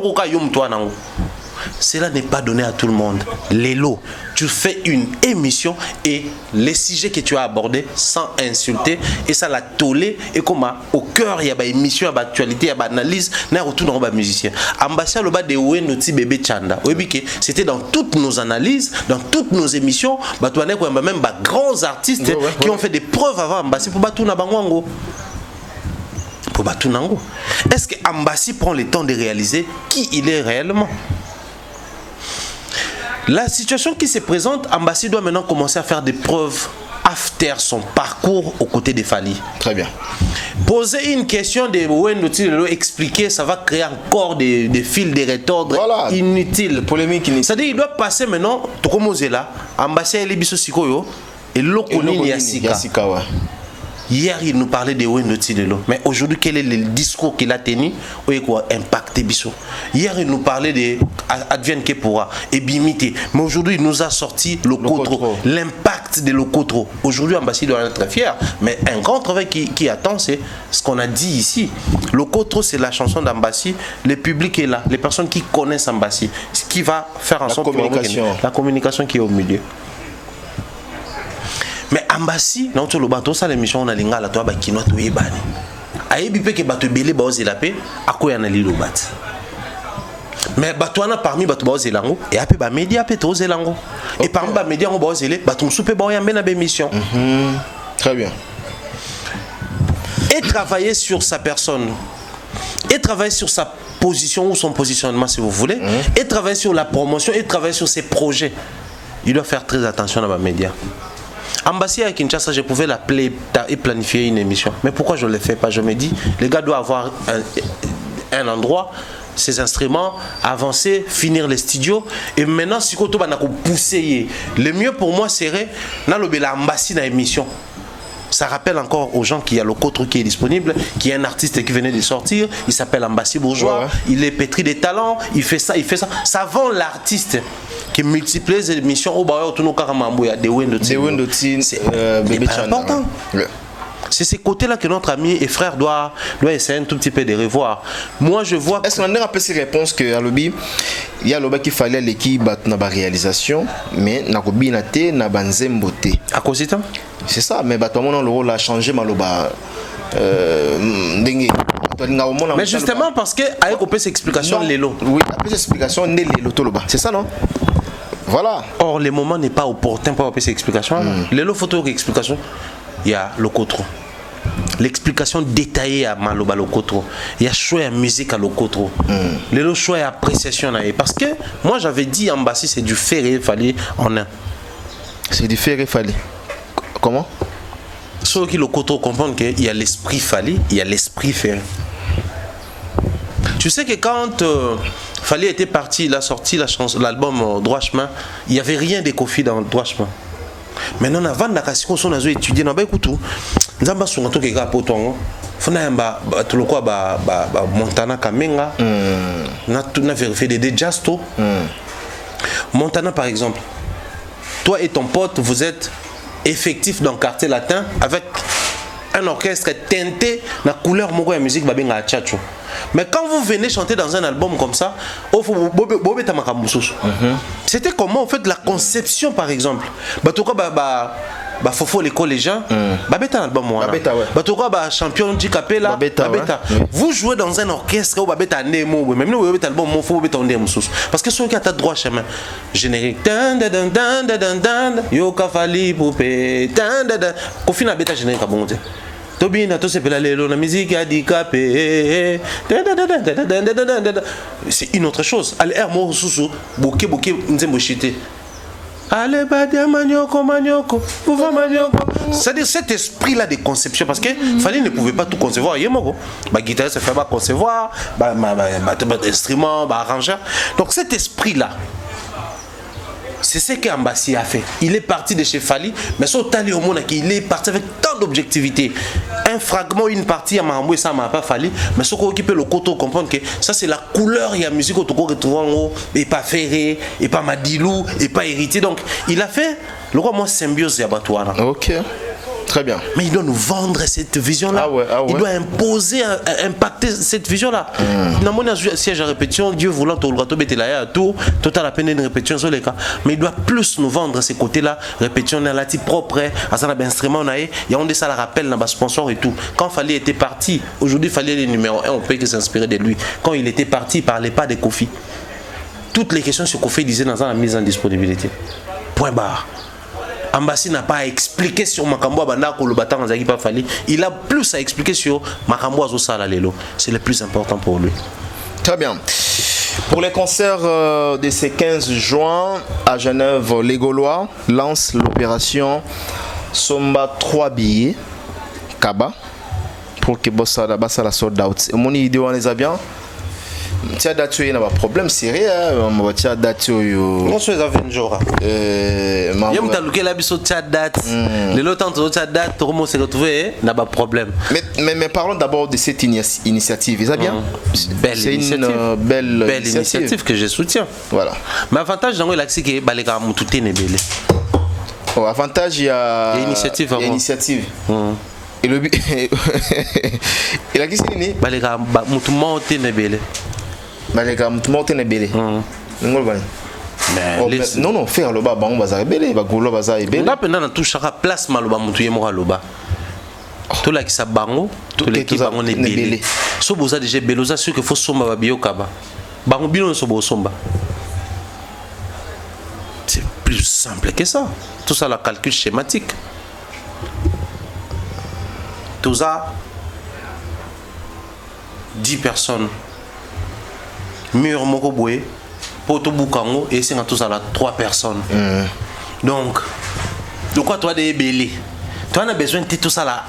Cela n'est pas donné à tout le monde. Lélo, tu fais une émission et les sujets que tu as abordés sans insulter et ça l'a tolé et comme au cœur il y a une émission, il y a actualité, il y a une analyse, il y a retour dans les musiciens. Ambassadeur le bas de Ouenoti bébé Chanda. C'était dans toutes nos analyses, dans toutes nos émissions, même grands artistes qui ont fait des preuves avant Ambassadeur pour battre Nabango. Pour battre Nango. Est-ce que Ambassadeur prend le temps de réaliser qui il est réellement? La situation qui se présente, Ambassadeur doit maintenant commencer à faire des preuves after son parcours aux côtés de Fally. Très bien. Poser une question de Ouenoti, expliquer, ça va créer encore des fils de retordre inutiles. Polémique inutile. C'est-à-dire qu'il doit passer maintenant, Tokomozela, Ambassadeur Elibiso Sikoyo, et Lokonini Yasika. Hier, il nous parlait de Ouenoti Lelo. Mais aujourd'hui, quel est le discours qu'il a tenu ou quoi impacté Bisso? Hier, il nous parlait de Advienne Kepura et Bimité. Mais aujourd'hui, il nous a sorti Lokotro. L'impact de Lokotro. Aujourd'hui, Ambassadeur doit être fier. Mais un grand travail qui attend, c'est ce qu'on a dit ici. Lokotro, c'est la chanson d'Ambassadeur. Le public est là. Les personnes qui connaissent Ambassadeur. Ce qui va faire en sorte que la communication qui est au milieu. Mais Ambassadeur, dans tout le bateau, ça l'émission on a l'ingala toi bakino to yebani. Ayebi pe ke bato belé ba ozela pe akoya na lilo bat. Mais bato ana parmi bato ba ozelango et ape ba média pe to ozelango. Et parmi ba média on ba ozele bato msupe ba oyambe na be mission. Très bien. Et travailler sur sa personne. Et travailler sur sa position ou son positionnement si vous voulez. Et travailler sur la promotion et travailler sur ses projets. Il doit faire très attention à ma média. Ambassadeur à Kinshasa, je pouvais l'appeler et planifier une émission. Mais pourquoi je ne le fais pas? Je me dis, les gars doivent avoir un endroit, ces instruments, avancer, finir les studios. Et maintenant, si on a poussé, le mieux pour moi serait l'ambassadeur à émission. Ça rappelle encore aux gens qu'il y a le Lokotro qui est disponible, qui est un artiste qui venait de sortir, il s'appelle Ambassadeur Bourgeois, il est pétri des talents, il fait ça, il fait ça. Ça vend l'artiste qui multiplie les émissions au Bayo Tuno Karamambouya, de Wendotine, c'est important. C'est ces côtés-là que notre ami et frère doit essayer un tout petit peu de revoir. Moi, je vois. Est-ce qu'on a rappelé ces réponses que à l'obi, il y a l'obi qui fallait l'équipe na ba réalisation, mais na kobinate na banzembote. À cause de ça? C'est ça, mais bah, le rôle a changé maloba. Mais justement parce que avec opé cette explication Lélo. Oui, après cette explication né Lélo toloba. C'est ça non? Voilà. Or le moment n'est pas opportun pour opé cette explication. Lélo photo explication. Il y a Lokotro. L'explication détaillée à Maloba Lokotro. Il y a choix à musique à Lokotro. Le choix à appréciation. Parce que moi j'avais dit Ambassadeur c'est du ferré fallait en un. C'est du ferré fallait. Comment? Ceux qui Lokotro comprennent qu'il y a l'esprit Fally, il y a l'esprit ferré. Tu sais que quand Fally était parti, il a sorti l'album Droit Chemin, il n'y avait rien de Kofi dans Droit Chemin. Maintenant, avant de on a étudié dans écoute, nous avons sur un truc qui est important. Montana Kamenga, on a vérifié des Jasto. Montana, par exemple, toi et ton pote, vous êtes effectifs dans le quartier latin avec un orchestre teinté la couleur de la musique babenga tchatcho. Mais quand vous venez chanter dans un album comme ça, c'était comment en fait la conception par exemple. Fofo l'école les gens, babeta album moi. Babeta champion du capella, babeta. Vous jouez dans un orchestre où babeta nemo, même nous babeta album mon faut babeta ndem sous. Parce que ceux qui a ta droit chemin générique. Yo Fally poupée. Kofi na beta générique à bon Dieu. Tobina to sepela lelo na musique handicapé. C'est une autre chose. Allez mo sous boké nzembo chité. Allez badia manioko manioko. C'est-à-dire cet esprit-là de conception parce que Fally ne pouvait pas tout concevoir. Yemoko, ba guitariste se fait pas concevoir, ba instrument, ba arrangeur. Donc cet esprit-là, c'est ce qu'Ambassi a fait. Il est parti de chez Fali, mais son tali au monde, il est parti avec tant d'objectivité. Un fragment, une partie à Mahamboué, ça m'a pas fallu, mais ce qu'on peut le côté comprendre que ça c'est la couleur, il y a musique autour que tu vois en haut, et pas Ferré, et pas Madilou, et pas Héritier. Donc il a fait le roi moi symbiose Yabatouana. Ok. Très bien. Mais il doit nous vendre cette vision-là. Ah ouais. Il doit imposer, impacter cette vision-là. Dans mon siège à répétition, Dieu voulant, tout à la peine une répétition sur les cas. Mais il doit plus nous vendre ces côtés-là. Répétition, la type propre, à ça, instrument, il y a un de ça, la rappel, dans sponsor et tout. Quand Fali était parti, aujourd'hui, Fali est le numéro 1, on peut que s'inspirer de lui. Quand il était parti, il ne parlait pas de Kofi. Toutes les questions sur Kofi disaient dans la mise en disponibilité. Point barre. Ambassi n'a pas à expliquer sur Makambo Bandako le battant en pas Fali. Il a plus à expliquer sur Makambo Azosala Lelo. C'est le plus important pour lui. Très bien. Pour les concerts de ce 15 juin à Genève, les Gaulois lancent l'opération Somba 3 billets Kaba pour que Bossa la sold out. Et mon idée on les a bien. Tu as daté, il n'y a pas de problème, c'est rien. Tu as daté. Non, c'est les Avengers. Il y a un date. Les lots tu as date, tu s'est retrouvé, il n'y a pas de problème. Mais parlons d'abord de cette initiative. C'est bien. C'est une belle initiative que je soutiens. Voilà. Mais l'avantage dans le c'est que les gars ont tout est belé. Avantage, il y a initiative. Et le but. Et la question est née. Les gars ont tout monté belé. Les gars ont tout monté belé. Non, faire le bas, on va rebelle, va goulo, va rebelle. Là, pendant tout chaque place, maloba, moutouye mora loba. Tout là qui sa bango, tout l'équipe bango n'est belé. So boza déjà beloza sûr que faut somba ba bio kaba. Bango bilo so bo somba. C'est plus simple que ça. Tout ça la calcul schématique. Tout ça 10 personnes. Mur moko boé. Poto Bukango et c'est tout ça là 3 personnes. Donc, de quoi toi des belés? Toi on a besoin de tout ça là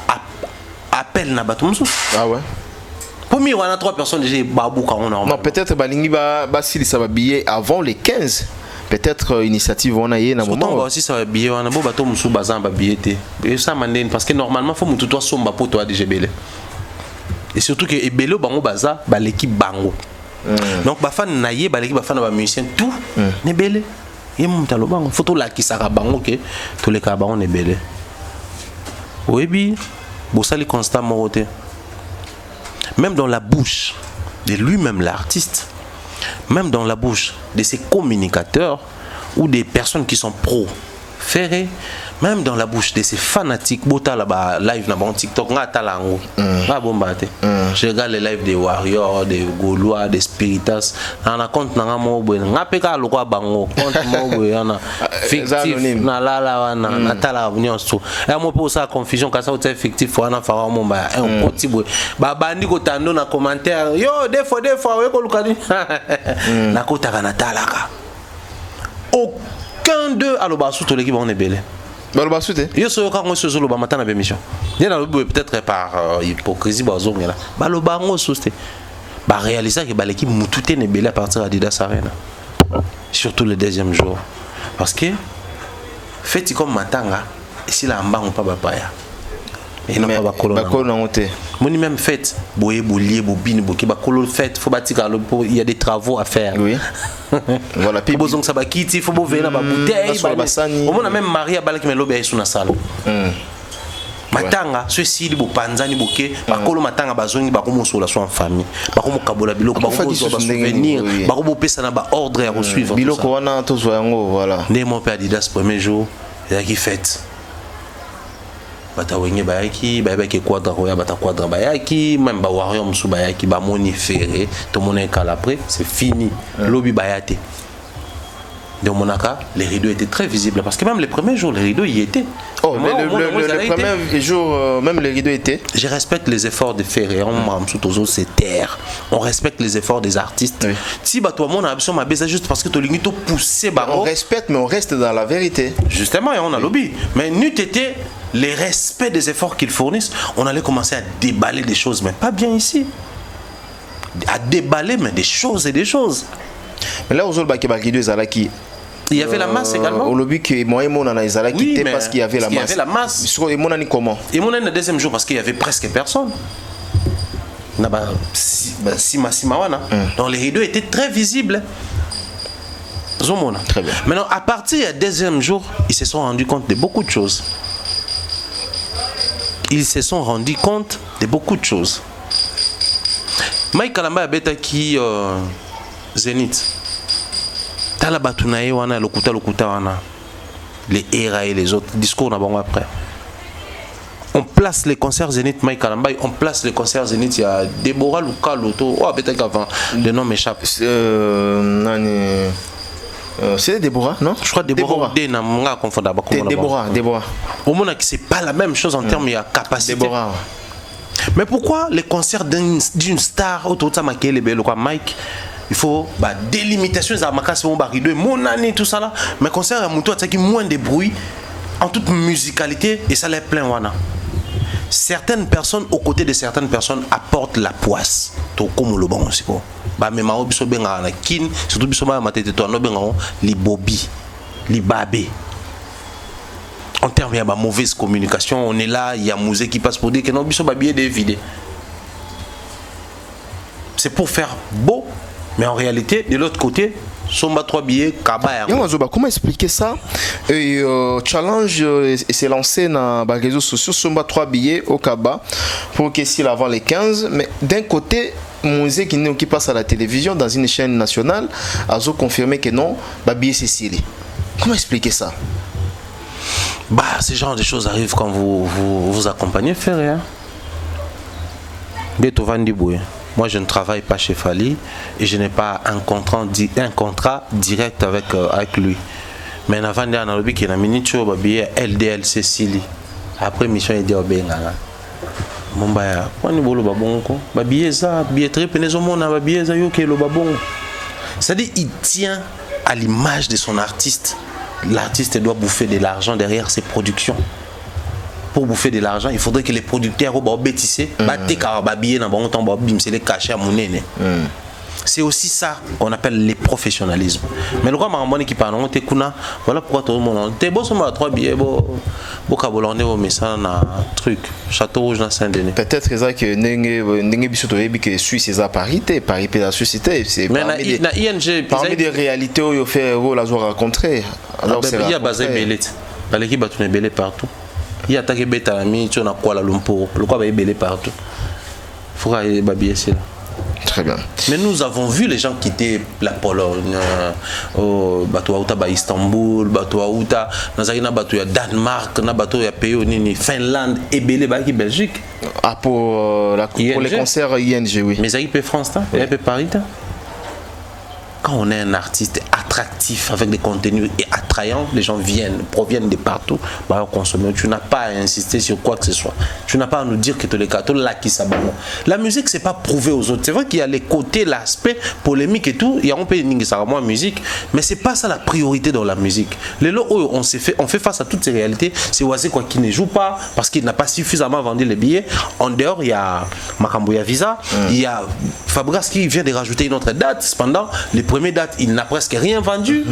appel na batumsu. Ah ouais. Pour moi on a 3 personnes déjà Bukango normal. Non, peut-être balingi ba si ça va billet avant les 15. Peut-être initiative on a yé na moment. Surtout aussi ça va billet on a beau bateau musu bazan ba billet et ça mandine parce que normalement faut mutu toi somba pour toi déjà belé. Et surtout que ebelo bango baza ba l'équipe bango. Donc bafan naye baleki bafana ba musicien tout ne belé et mon talo bango photo là qui sera bango que tous les cas bango ne belé oui bi bosali constamment roté même dans la bouche de lui-même l'artiste, même dans la bouche de ses communicateurs ou des personnes qui sont pro ferré, même dans la bouche de ces fanatiques bota là-bas live na bon TikTok nga talango ba bombate je regarde les lives des Warriors, des Gaulois, des Spiritas na compte na mo bo nga peka lokwa bango compte mo bo yana fictif na la wana na tala union so et mo pour ça confusion ka ça c'est fictif wana fa mo ba un petit bo ba bandi ko tando na commentaire yo des fois we ko lukani na kota kana talaka aucun d'eux à l'obasu to l'équipe on est belé. Balobasu te. Yo so ka ngoso zo lo ba matana be mission. Bien na peut-être par hypocrisie bazonga là. Baloba ngoso te. Ba réaliser que ba l'équipe mutute ne belé à partir d'Adidas Arena. Surtout le deuxième jour parce que fait comme matanga et si la mbango pas bapaya. Et non pas bakolo na ngote. Moni même fête boye boulier bobine boki bakolo fête faut batika il y a des travaux à faire. Oui. Voilà puis besoin que ça ba kiti faut venir na ba bouteille on a même Maria balaki melobe ya suna sala. Matanga ceci bo panzani boke bakolo matanga bazongi bakomosola so en famille bakomokabola biloko bakomosola ba souvenir bakobopesa na ba ordre à suivre biloko wana to zo yango voilà né mon père Adidas premier jour il y a qui fête batawenge bayaki bayaki quadra roya bata quadra bayaki même ba Warrior musu bayaki ba moni ferré to mona kala après c'est fini lobby bayate de Monaka les rideaux étaient très visibles parce que même les premiers jours les rideaux y étaient. Oh mais le premier jour même les rideaux étaient. Je respecte les efforts de Ferré on c'est terre on respecte les efforts des artistes si bah toi mon ambition m'a baisé juste parce que tu limite pousser bah on respecte mais on reste dans la vérité justement et on a lobby mais n'eût été les respects des efforts qu'ils fournissent on allait commencer à déballer des choses mais pas bien ici à déballer mais des choses et des choses mais là aux autres bah qui Il y avait la masse également. Au lobby que moi et mon Anaïsala quitté parce qu'il y avait la masse. Il y avait la masse. Et mon ani comment? Et mon ani le deuxième jour parce qu'il y avait presque personne. Donc les rideaux étaient très visibles. Très bien. Maintenant, à partir du deuxième jour, ils se sont rendus compte de beaucoup de choses. Mike Kalamba abeta qui Zénith. Tala batunaye wana lokuta wana. Les ERA et les autres discours n'a bon après. On place les concerts Zénith Mike Kalamba, on place les concerts Zénith, il y a Déborah Luka Loto. Oh, peut-être qu'avant le nom m'échappe. C'est Déborah, non? Je crois Déborah. Déborah. Au moins que c'est pas la même chose en termes de capacité. Déborah. Mais pourquoi les concerts d'une star autour de ça Mike, il faut délimitation des amakasi rideau mon année tout ça là, mais concert à Moutou qui moins de bruit en toute musicalité et ça les plein wana. Certaines personnes aux côtés de certaines personnes apportent la poisse. To comme le bon aussi quoi. Mais ma biso benga na kin surtout biso ma matete to no benga li bobi, li babé. En termes de mauvaise communication, on est là, il y a Mouzé qui passe pour dire que non, biso babier des vidés. C'est pour faire beau, mais en réalité, de l'autre côté, Somba 3 billets, Kaba. Comment expliquer ça? Challenge s'est lancé dans les réseaux sociaux, Somba 3 billets au Kaba pour que s'il avant les 15. Mais d'un côté, Mouzé qui passe à la télévision dans une chaîne nationale a confirmé que non, Babier c'est Sili. Comment expliquer ça? Ce genre de choses arrivent quand vous accompagnez, frère. Hein? Moi, je ne travaille pas chez Fali et je n'ai pas un contrat direct avec lui. Mais avant de dire qu'il y a une minute, LDL Cécilie. Après, mission est dit au Bengala. Mon baya, on est bolo babon ko. Babieza, billetterie penezomona babieza yo ke lo babon. C'est-à-dire, il tient à l'image de son artiste. L'artiste doit bouffer de l'argent derrière ses productions. Pour bouffer de l'argent, il faudrait que les producteurs c'est aussi ça qu'on appelle les professionnalismes. Mais le roi Maramboni qui parle, voilà pourquoi tout le monde t'es beau sur 3 billets, beau cabolonné au message un truc, Château Rouge dans Saint-Denis. Peut-être que Nengue Bissotoyebi que Suisse c'est à Paris, Paris la société, c'est parmi des réalités où il fait la joie rencontrer. Alors il y a basé Bellet, l'équipe a tourné Bellet partout. Il y a attaqué Betalami, tu as Kuala Lumpur, le quoi va Bellet partout. Il faut aller babiller là. Très bien. Mais nous avons vu les gens quitter la Pologne, Istanbul, Danemark, Finlande et Belgique. Pour les concerts ING, oui. Mais ça y peut France, il peut Paris. Quand on est un artiste attractif avec des contenus et attrayants, les gens proviennent de partout pour consommer. Tu n'as pas à insister sur quoi que ce soit. Tu n'as pas à nous dire que tous les cas, là qui s'abandonnent. La musique, c'est pas prouvé aux autres. C'est vrai qu'il y a les côtés, l'aspect polémique et tout. Il y a un peu de musique, mais c'est pas ça la priorité dans la musique. Les lots où on fait face à toutes ces réalités, c'est Oisé quoi qui ne joue pas parce qu'il n'a pas suffisamment vendu les billets. En dehors, il y a Makamboya Visa, il y a Fabregas qui vient de rajouter une autre date. Cependant, les premières dates, il n'a presque rien vendu.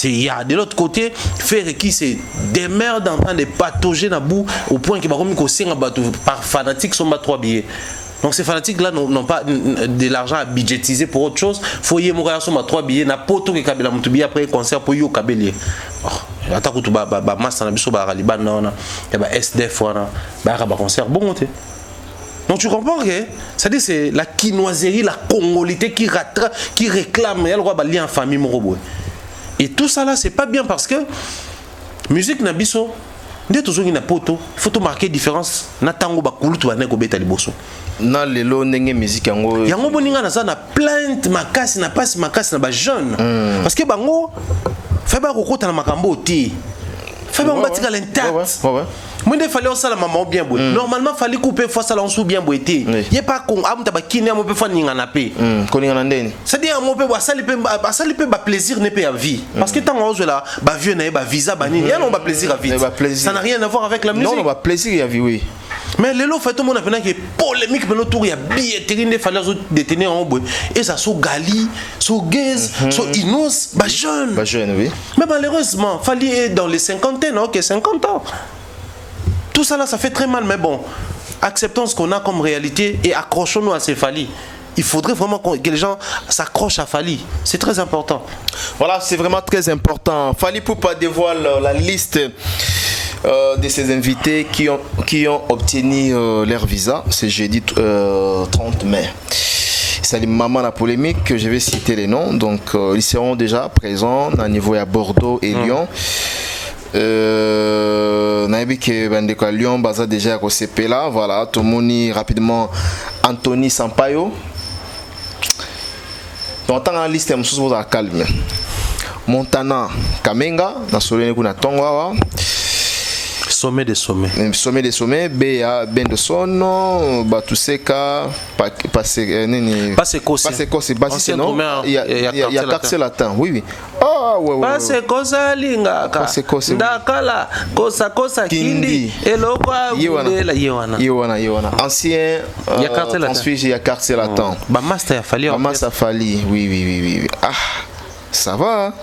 Il y a de l'autre côté, Ferre qui c'est des merdes en train de patauger dans bout au point qu'il va remettre aussi par fanatique sont 3 billets. Donc ces fanatiques-là n'ont pas de l'argent à budgétiser pour autre chose. Il faut y mourir sur 3 billets. N'a pas tout que Kabila Moutoubi après un concert pour y au Kabelier. Attends que tu vas masse dans biso Raliban non, SDF concert bon. Donc tu comprends que c'est-à-dire c'est la quinoiserie, la congolité qui réclame le roi en famille morobo. Et tout ça là c'est pas bien parce que musique na biso ndé toujours ina poto, il faut tout marquer différence na tango ba kulutu ba neko beta liboso. Na lelo ndenge musique yango boninga na ça na plainte makasi na passe makasi na ba jeune parce que bango fait ba kokota na makambo ti. Fait ba batika l'intact. Moi il fallait ça la maman bien beau. Normalement fallait couper fois ça l'on sous bien beau été. Il y a pas qu'on am tabakini am peut faire ninga na pe. Koninga ndeni. C'est-à-dire mo peut ça le peut plaisir ne peut à vie. Parce que tant on là ba vieux na ba visa ba nini, on ba plaisir à vie. Ça n'a rien à voir avec la musique. Non, on va plaisir à vie oui. Mais les lots fait tout le monde a fait polémique mais autour il y a billetterie il fallait détenir en bois et ça so gali so gaze so inos bah jeune oui. mais malheureusement fallait dans les cinquantaines OK 50 ans tout ça là ça fait très mal mais bon acceptons ce qu'on a comme réalité et accrochons-nous à ces Fally. Il faudrait vraiment que les gens s'accrochent à Fally. C'est très important. Voilà, c'est vraiment très important. Fally Ipupa dévoile la liste de ses invités qui ont obtenu leur visa. C'est jeudi 30 mai. C'est maman la polémique, je vais citer les noms. Donc, ils seront déjà présents à niveau à Bordeaux et Lyon. Naibike Bandeko à Lyon, Baza déjà à CP là. Voilà, Tomoni rapidement Anthony Sampaio. Donc, dans la liste, je suis calme. Montana Kamenga, dans Solene Kuna Tongwa. Sommet des sommets. Sommet des sommets, Béa Bendeson, Batuseka, Paseko, c'est Bassi, non? Il y a quartier latin, oui. Ah, ouais. Paseko, Lingaka. Ndakala, Kosa, Kindi, Elokwa, Yewana. Ancien, ensuite, il y a quartier latin. Master Fally, oui. Ah, ça va.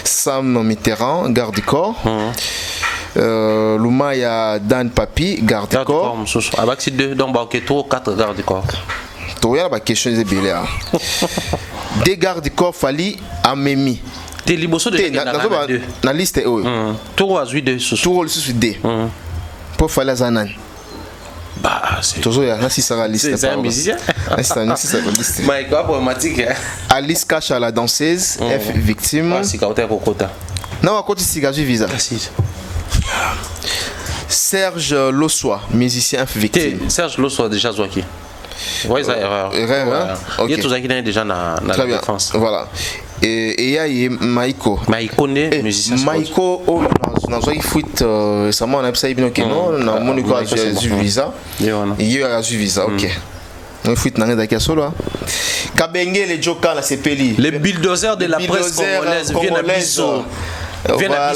Sam Mitterrand, garde du corps. Luma, il y a Dan Papi, garde du corps. Avec ces deux, donc, il y a 3 ou 4 gardes du corps. Il y a des questions de Béléa. Des gardes du corps, Fally, Amemi. T'es libre de dans la liste, oui. Tout à 8 Tout à 2. Pour Fally Zanan. Bah, c'est toujours là, si ça va liste. C'est un musicien. Mike, quoi, problématique. Alice Kacha, la danseuse, F victime. Ah, si Kauta Kokota. Non, à côté, si Gaji Visa. Serge Lossois, musicien F victime. Serge Lossois, déjà Zouaki. Oui, c'est erreur. Erreur, hein? Il y a tout ça qui est déjà dans la défense. Voilà. Et il y a Maïko. Maïko, musicien. Maïko, dans un foot, récemment, on a appris que non, on a Monaco a eu visa. Il y a eu visa, ok. On foot dans les solo. Kabenge, les Joka, la CPLI. Les bulldozers de la presse congolaise viennent à Bissau. Voilà,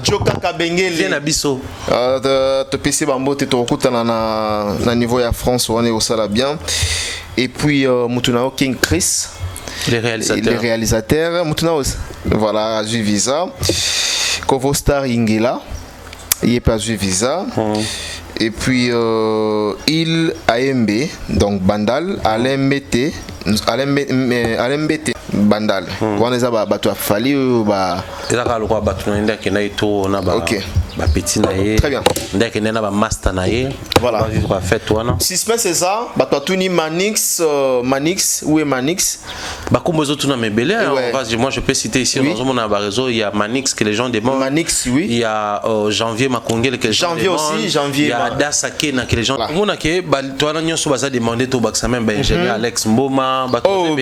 Joka Kabenge viennent à Bissau. Te PC Bambo, te recoute na niveau de France, on est au sala bien. Et puis, Moutunao King Chris. Les réalisateurs. Moutunao, voilà, j'ai visa. Kovo Star Ingela, il n'y a pas eu visa. Et puis, il AMB, donc Bandal, Alembete, Bandal. On les a battu à Fally ou bah. Ok. Très bien. Voilà. Suspense c'est ça. Batouani Manix, où est Manix? Moi je peux citer ici dans mon réseau, il y a Manix que les gens demandent. Manix, oui. Il y a Janvier Makongel que les gens demandent. Janvier. Il y a Dasake que les gens. On a que toi là nous sommes demandé au Baxamen ingénieur Alex Mboma. Oh,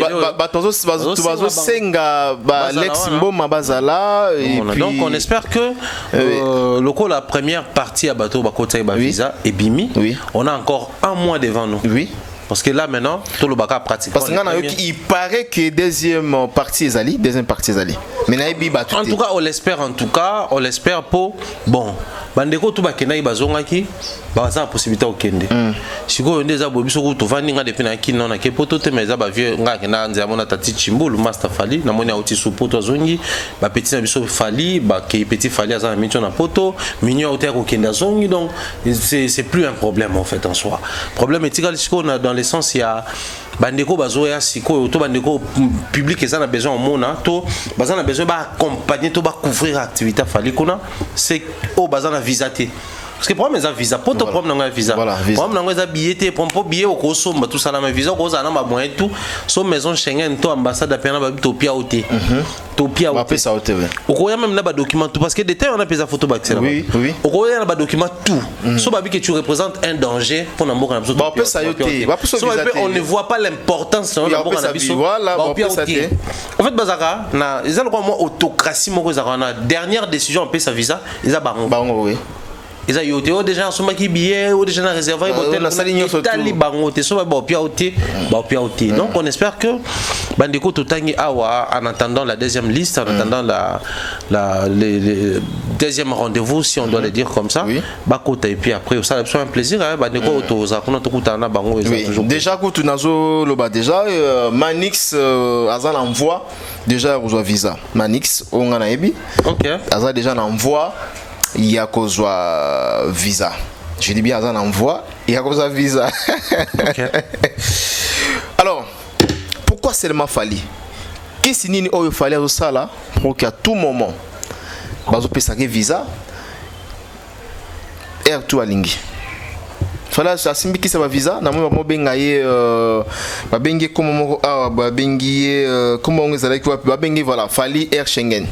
Senga, Alex Mboma Bazala. Donc on espère que la première partie à bateau visa et Bimi, on a encore un mois devant nous. Oui. Parce que là maintenant, tout le bac pratique. Parce qu'il paraît que deuxième partie est allée. En tout cas, on l'espère pour bon. Bandeko tout bakena ibazongaki baza possibilité okende. Siko ndeza bobiso ko to vandi nga depuis na kino na kepoto te meza ba vieux nga kena nzia mona tati Chimbulu Master Fally na moni auti supoto zongi ba petit na biso Fally ba ke petit Fally aza na mitio na poto minyo auti ko kenda zongi donc c'est plus un problème en fait en soi. Problème éthique siko dans le sens il y a bandeko bazoya siko to bandeko public eza na besoin mona to baza na besoin ba accompagner to ba couvrir activité Fally kuna c'est au baza na visa te parce que problème c'est visa pour ton problème na visa problème na billet te pour billet au kosomba tout ça na visa ko za na ba moyen tout so maison Schengen to ambassade à pena ba topia oté topia oté ça oté au ko ya même na ba document tout parce que des temps on a pesa photo ba oui au ko ya na ba document tout so ba bi que tu représentes un danger pour na mboka na biso so on ne voit pas l'importance na mboka na biso voilà en fait bazaka na ils ont moi autocratie moko za na dernière décision on paie sa visa ils a baron oui. Ils ont déjà un qui billet, ou déjà un réservoir, donc on espère que Bandeko Totangi Awa, en attendant la deuxième liste, en attendant le deuxième rendez-vous, si on doit le dire comme ça, Bakota et puis après, ça c'est un plaisir. Bandeko déjà quand Nazo Loba déjà Manix Azan envoie déjà reçoit visa. Manix on a ebi. OK. Azan déjà envoie il y a qu'au visa. Je dis bien Azan envoie il y a qu'au visa. OK. Alors pourquoi seulement Fali? Qu'est-ce qu'il fallait au ça là pour qu'à tout moment bazo pesa que visa air tout à lingi. Fala asimbi qui ça va visa na moi bengaye ba bengi comme ba bengi comment on est avec ba bengi voilà Fali Air Schengen.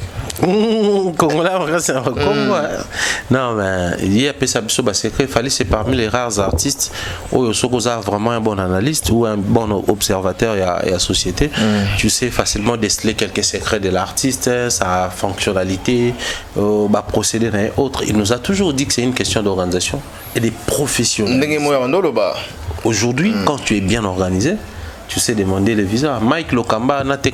Non mais il y a parce que Fali c'est parmi les rares artistes où il y a vraiment un bon analyste ou un bon observateur et la société. Tu sais facilement déceler quelques secrets de l'artiste, sa fonctionnalité, procédé et autres. Il nous a toujours dit que c'est une question d'organisation et des professionnels. Aujourd'hui, quand tu es bien organisé, tu sais demander le visa. Mike Lokamba n'a pas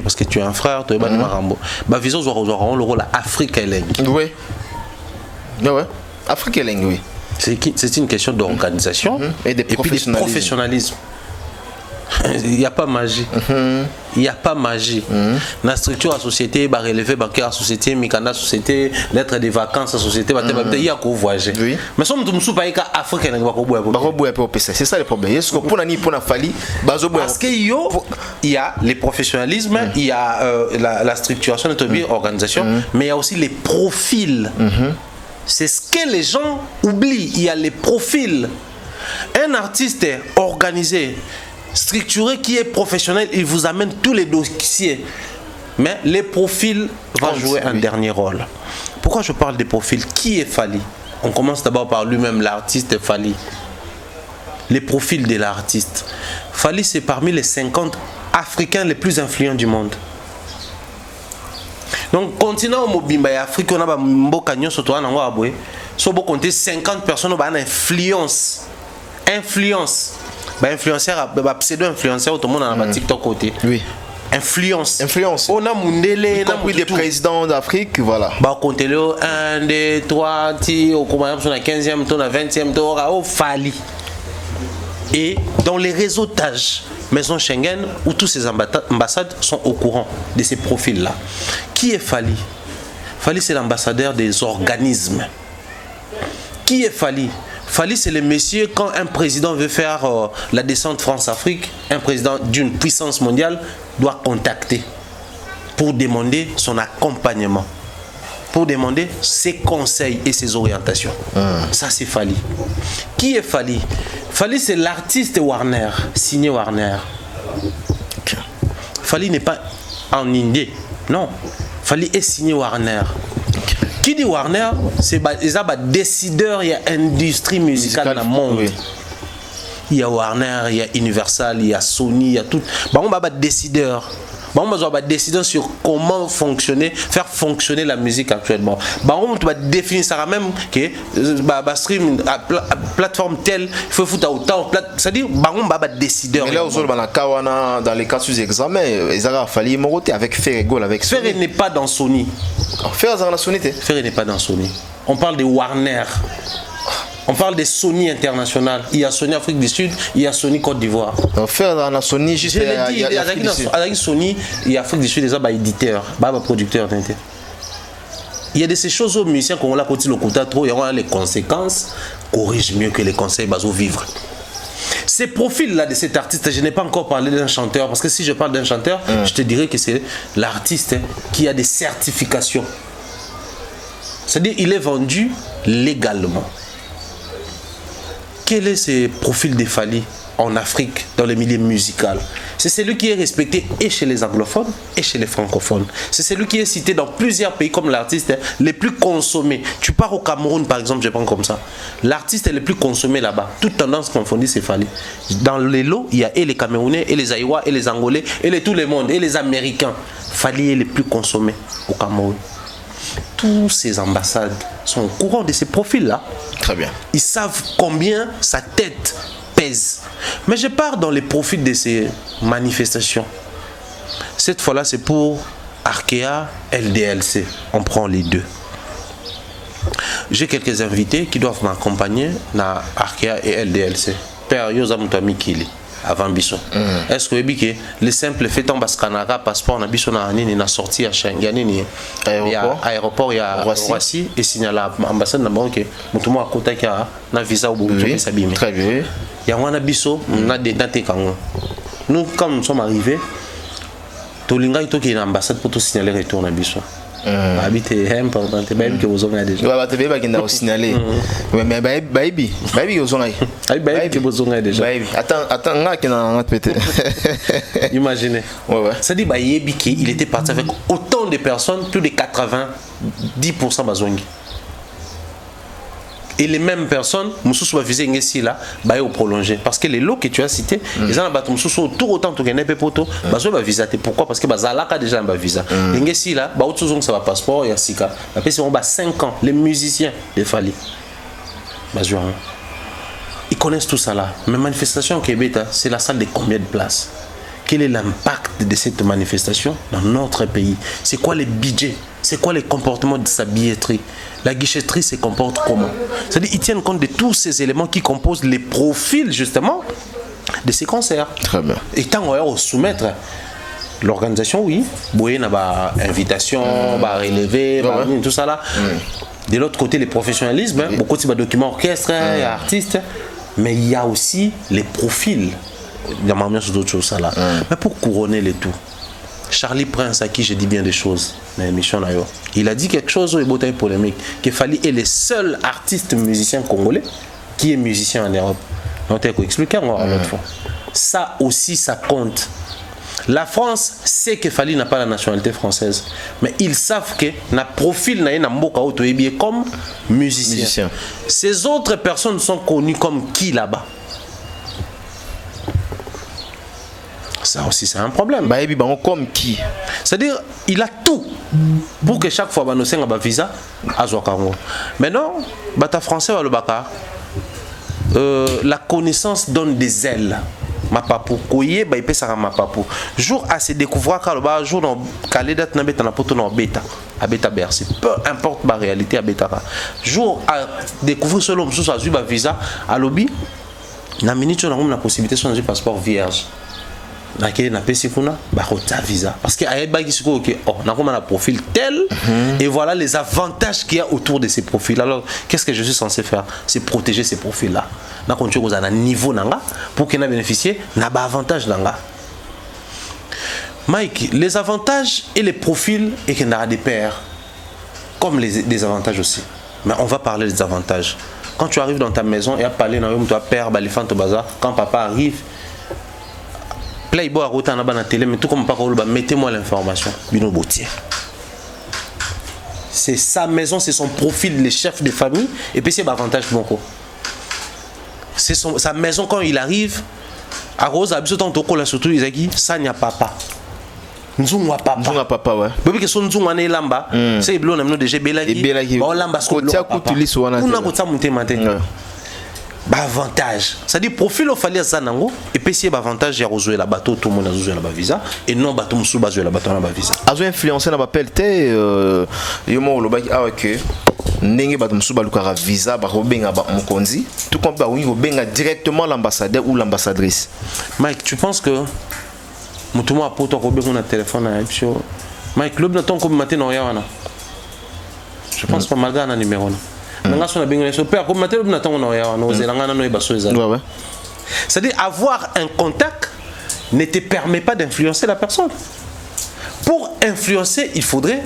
parce que tu es un frère, tu es un marambo. Bah visa le rôle Afrique et langue. Oui. Ouais. Afrique et langue, oui. C'est une question d'organisation et de professionnalisme. Il n'y a pas magie. Il n'y a pas magie. La structure de la société, la relevé bancaire de la société, la société, lettre de vacances de la société, il y a qu'au voyager. Mais si on ne pas Afrique, c'est ça le problème. Est-ce que pour la Fali, parce qu'il y a les professionnalismes, il y a la structuration de l'organisation, mais il y a aussi les profils. C'est ce que les gens oublient. Il y a les profils. Un artiste organisé, structuré, qui est professionnel, il vous amène tous les dossiers. Mais les profils vont jouer un dernier rôle. Pourquoi je parle des profils? Qui est Fali? On commence d'abord par lui-même, l'artiste Fali. Les profils de l'artiste. Fali, c'est parmi les 50 Africains les plus influents du monde. Donc, continent au Mobimba et Afrique, on a un surtout en Angouaboué. Si on compte 50 personnes, on a une influence. Influenceur, pseudo-influenceur, tout le monde a un TikTok côté. Oui. Influence. On a Mundele, y compris des présidents d'Afrique, voilà. Bah, comptez le 1, 2, 3, au commencement sur la 15e tour, la 20e tour, au Fali. Et dans les réseautages, Maison Schengen, où tous ces ambassades sont au courant de ces profils-là. Qui est Fali? Fali, c'est l'ambassadeur des organismes. Qui est Fali? Fali, c'est le monsieur quand un président veut faire la descente France-Afrique, un président d'une puissance mondiale doit contacter pour demander son accompagnement, pour demander ses conseils et ses orientations. Ça, c'est Fali. Qui est Fali? Fali, c'est l'artiste Warner, signé Warner. Fali n'est pas en Indie, non. Fali est signé Warner. Qui dit Warner, c'est des décideurs, il y a industrie musicale dans le monde. Oui. Il y a Warner, il y a Universal, il y a Sony, il y a tout. On va décideurs. On va décider sur comment faire fonctionner la musique actuellement. On va définir ça même que stream plateforme telle, il faut foutre autant. C'est-à-dire, on va décider. Mais là, dans les cas sous examen, il a fallu moroter avec Ferrego, avec Sony. Ferré n'est pas dans Sony. Ferré n'est pas dans Sony. On parle de Warner. On parle de Sony international. Il y a Sony Afrique du Sud, il y a Sony Côte d'Ivoire. Faire dans la Sony, juste avec Sony, il y a Afrique du Sud, des éditeurs, producteurs. Il y a de ces choses aux musiciens qu'on a côté le côté trop, il y aura les conséquences, corrige mieux que les conseils baso vivre. Ces profils-là de cet artiste, je n'ai pas encore parlé d'un chanteur, parce que si je parle d'un chanteur, je te dirais que c'est l'artiste qui a des certifications. C'est-à-dire il est vendu légalement. Quel est ce profil de Fali en Afrique, dans le milieu musical? C'est celui qui est respecté et chez les anglophones et chez les francophones. C'est celui qui est cité dans plusieurs pays comme l'artiste le plus consommé. Tu pars au Cameroun par exemple, je prends comme ça. L'artiste le plus consommé là-bas, toute tendance confondue, c'est Fali. Dans les lots, il y a et les Camerounais, et les Aïwa, et les Angolais, et tout le monde, et les Américains. Fali est le plus consommé au Cameroun. tous ces ambassades sont au courant de ces profils-là. Très bien. Ils savent combien sa tête pèse. Mais je pars dans les profils de ces manifestations. Cette fois-là, c'est pour Arkea, LDLC. On prend les deux. J'ai quelques invités qui doivent m'accompagner dans Arkea et LDLC. Père Yosam Mikili, avant Bisso. Est-ce que le simple fait en Baskanara, passeport, Bisso na sorti à Schengen, il y a aéroport, il y a Roissy, et signal à l'ambassade, ok, Moutouma à côté qui a un visa au bout de Sabine. Très bien. Il y a un Bisso, on a des dates. Nous, quand nous sommes arrivés, Tolinga est une ambassade pour tout signaler le retour à Bisso. Habiter est important, c'est bien que vous en avez déjà. Ouais, tu vas bien signaler. Mais baby, vous en avez. Baby que vous en avez déjà. Attends, on a peut-être. Imaginez. Ouais. Ça dit baby qu'il était parti avec autant de personnes, plus de 90% bazongi. Et les mêmes personnes, Moussou soit visé ici là, bah au prolongé. Parce que les lots que tu as cités, les gens battu Moussou autour autant que n'importe poto, bah va visater. Pourquoi? Parce que bah Zalaka déjà un visa. Ici là, bah autre chose ça va passeport et Sika. Après c'est on bah 5 ans, les musiciens de Fali. Bah ils connaissent tout ça là. Mais manifestation au Québec, c'est la salle de combien de places? Quel est l'impact de cette manifestation dans notre pays? C'est quoi les budgets? C'est quoi les comportements de sa billetterie? La guichetterie se comporte comment? C'est-à-dire qu'ils tiennent compte de tous ces éléments qui composent les profils justement de ces concerts. Très bien. Et tant qu'on soumettre l'organisation, oui, il y a une invitation, relevé, tout ça là. De l'autre côté, les professionnalismes, beaucoup de documents orchestre, artistes, mais il y a aussi les profils. Il y a sur d'autres choses là. Mais pour couronner le tout, Charlie Prince, à qui j'ai dit bien des choses dans l'émission, il a dit quelque chose au bataille polémique, qu'il fallait est le seul artiste musicien congolais qui est musicien en Europe. On t'a expliqué moi l'autre fois. Ça aussi, ça compte. La France sait que Fali n'a pas la nationalité française, mais ils savent que na profil na mboka auto comme musicien. Ces autres personnes sont connues comme qui là-bas? Ça aussi c'est un problème. Comme qui? C'est-à-dire il a tout pour que chaque fois nous ayons un visa à Zouakango. Maintenant, bata français ou le baka, la connaissance donne des ailes. Ma papou, koye ba ipe sara ma papou. Jour à se découvrir car le bas jour dans Kaleda na beta na poto na beta, à beta Bercy. Peu importe la réalité à beta. Jour à découvrir ce l'homme sous azui ba visa à lobby. Na minute on a la possibilité de changer passeport vierge. Na pesi kuna ba rota visa parce que aye ba kisiko OK on a comme un profil tel et voilà les avantages qu'il y a autour de ces profils. Alors qu'est-ce que je suis censé faire? C'est protéger ces profils là. Na continuer aux un niveau nanga pour qu'ils na bénéficier na ba avantage nanga. Mike, les avantages et les profils et qu'il y a des pairs comme les désavantages aussi. Mais on va parler des avantages. Quand tu arrives dans ta maison et à parler dans toi père balifant au bazar, quand papa arrive Playboy a roté en la télé, mais tout comme pas mettez-moi l'information. Bino Boutier. C'est sa maison, c'est son profil, les chefs de famille, et puis c'est l'avantage bon quoi. C'est sa maison quand il arrive. À Rose, à Bissotan Toko, là surtout, il a dit ça n'y a papa. Nzungwa papa, ouais. Bébé que son Nzungwa n'est lamba, c'est blond, nous déjà Belagi. Bon, lamba, ce qu'on a. On a côté monté matin. Avantage, c'est-à-dire profil au fallait ça nango et puis c'est avantage à jouer la bateau tout le monde a joué la visa et non bateau msou ba jouer la bateau na visa a influencé na bapel te yomo lo baki awake ndenge bateau msou ba lukara visa ba robenga ba mokonzi tout comme ba wingo benga directement l'ambassadeur ou l'ambassadrice. Mike, tu penses que mutumo a poto ko benga na téléphone na ipio Mike lob na ton ko matin no yawana je pense pas malgré un numéro. C'est-à-dire avoir un contact ne te permet pas d'influencer la personne. Pour influencer, il faudrait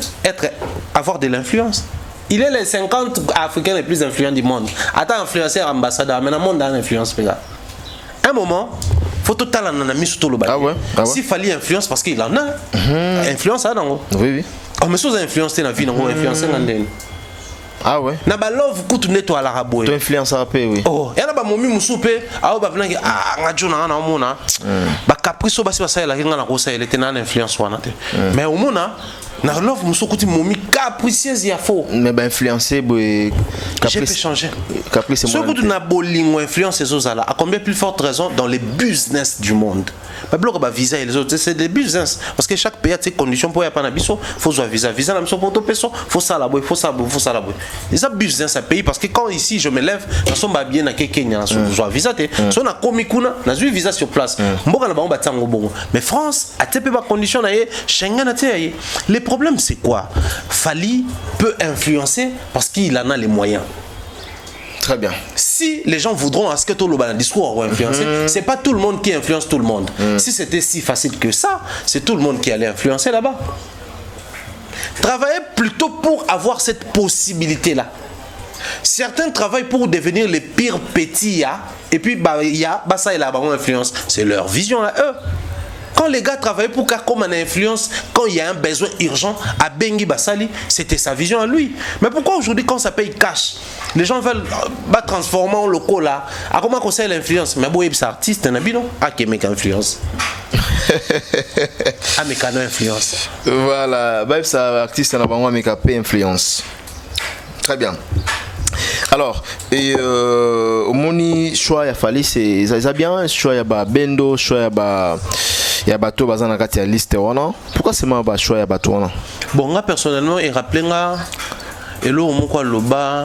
avoir de l'influence. Il est les 50 Africains les plus influents du monde. Attends, influenceur, ambassadeur, mais le monde a une influence. Un moment, il faut totalement en mis sur tout le bas. S'il fallait influence, parce qu'il en a, influence à dans. Oui. Oh, mais si vous influencez la vie, on influencer dans le. Ah ouais. Na ba love kutu neto ala rabo. Tu influences à paix, oui. Oh, ya na ba momi musupe, a ba vna ngajuna na omona. Ba caprice ba si ba sa la kinga na ko sa ele tena influence wana te. Mais omona na love musokoti momi capricieuse ya faux. Mais ben influencé j'ai pu changer. Caprice Ce que tu n'as bolingo influence ces autres là, à combien plus forte raison dans les business du monde. Pas bloquer ba visa et les autres, c'est des business parce que chaque pays a ses conditions pour y avoir un biso, faut soit visa na biso pour tout peso, faut ça la boy, faut ça la boy. Et ça business à pays parce que quand ici je me lève, na somba bien na Kenya, na soit visa te, so na komikuna, na zui visa sur place. Mboka na ba ba tango bongo. Mais France a tepe ba condition na ye, Schengen a te ye. Le problème c'est quoi? Fali peut influencer parce qu'il en a les moyens. Très bien. Si les gens voudront à ce que tout le discours ou influencer, c'est pas tout le monde qui influence tout le monde. Si c'était si facile que ça, c'est tout le monde qui allait influencer là-bas. Travaillez plutôt pour avoir cette possibilité-là. Certains travaillent pour devenir les pires petits, et puis il y a ça et là, influence. C'est leur vision à eux. Quand les gars travaillaient pour comme une influence, quand il y a un besoin urgent, à Bengi Bassali, c'était sa vision à lui. Mais pourquoi aujourd'hui, quand ça paye cash, les gens veulent transformer en local là? À comment conseille l'influence? Mais bon, c'est artiste, un habit non? Ah, qui mec influence. Ah, mais canon influence. Voilà, bah, ça artiste, un abonnement, mais qui influence. Très bien. Alors, et au moni choix ya fali c'est ça bien choix ya ba bendo choix ya bato bazana kati ya liste wana. Pourquoi c'est ma ba choix ya bato wana? Bon, moi personnellement et rappelé nga elo moko loba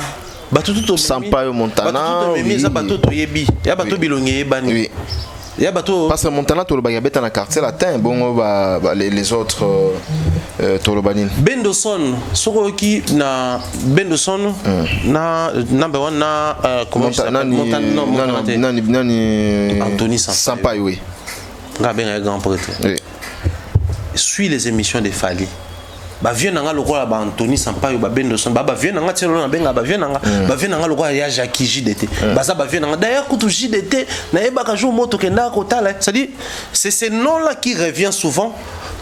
bato tout Sampaio Montana. Oui. Ça bato to yebi. Ya bato bilongé bani. Oui. Ya bato parce que Montana to le bagabeta na quartier latin bon les autres to le banin. Bendoson soroki na Bendoson na number 1 na comment ça s'appelle nani Anthony Sampaio oui. Nga ben grand prêtre. Oui. Suis les émissions de Fali. Ba vient nga lokola ba Anthony Sampaio ba Bendoson ba vient nga tshelo na benga ba vient nga lokola ya Jackie JDT ba za ba vient nga d'ailleurs kutu JDT na yeba ka jour moto kenda ko tala c'est-à-dire c'est ce nom là qui revient souvent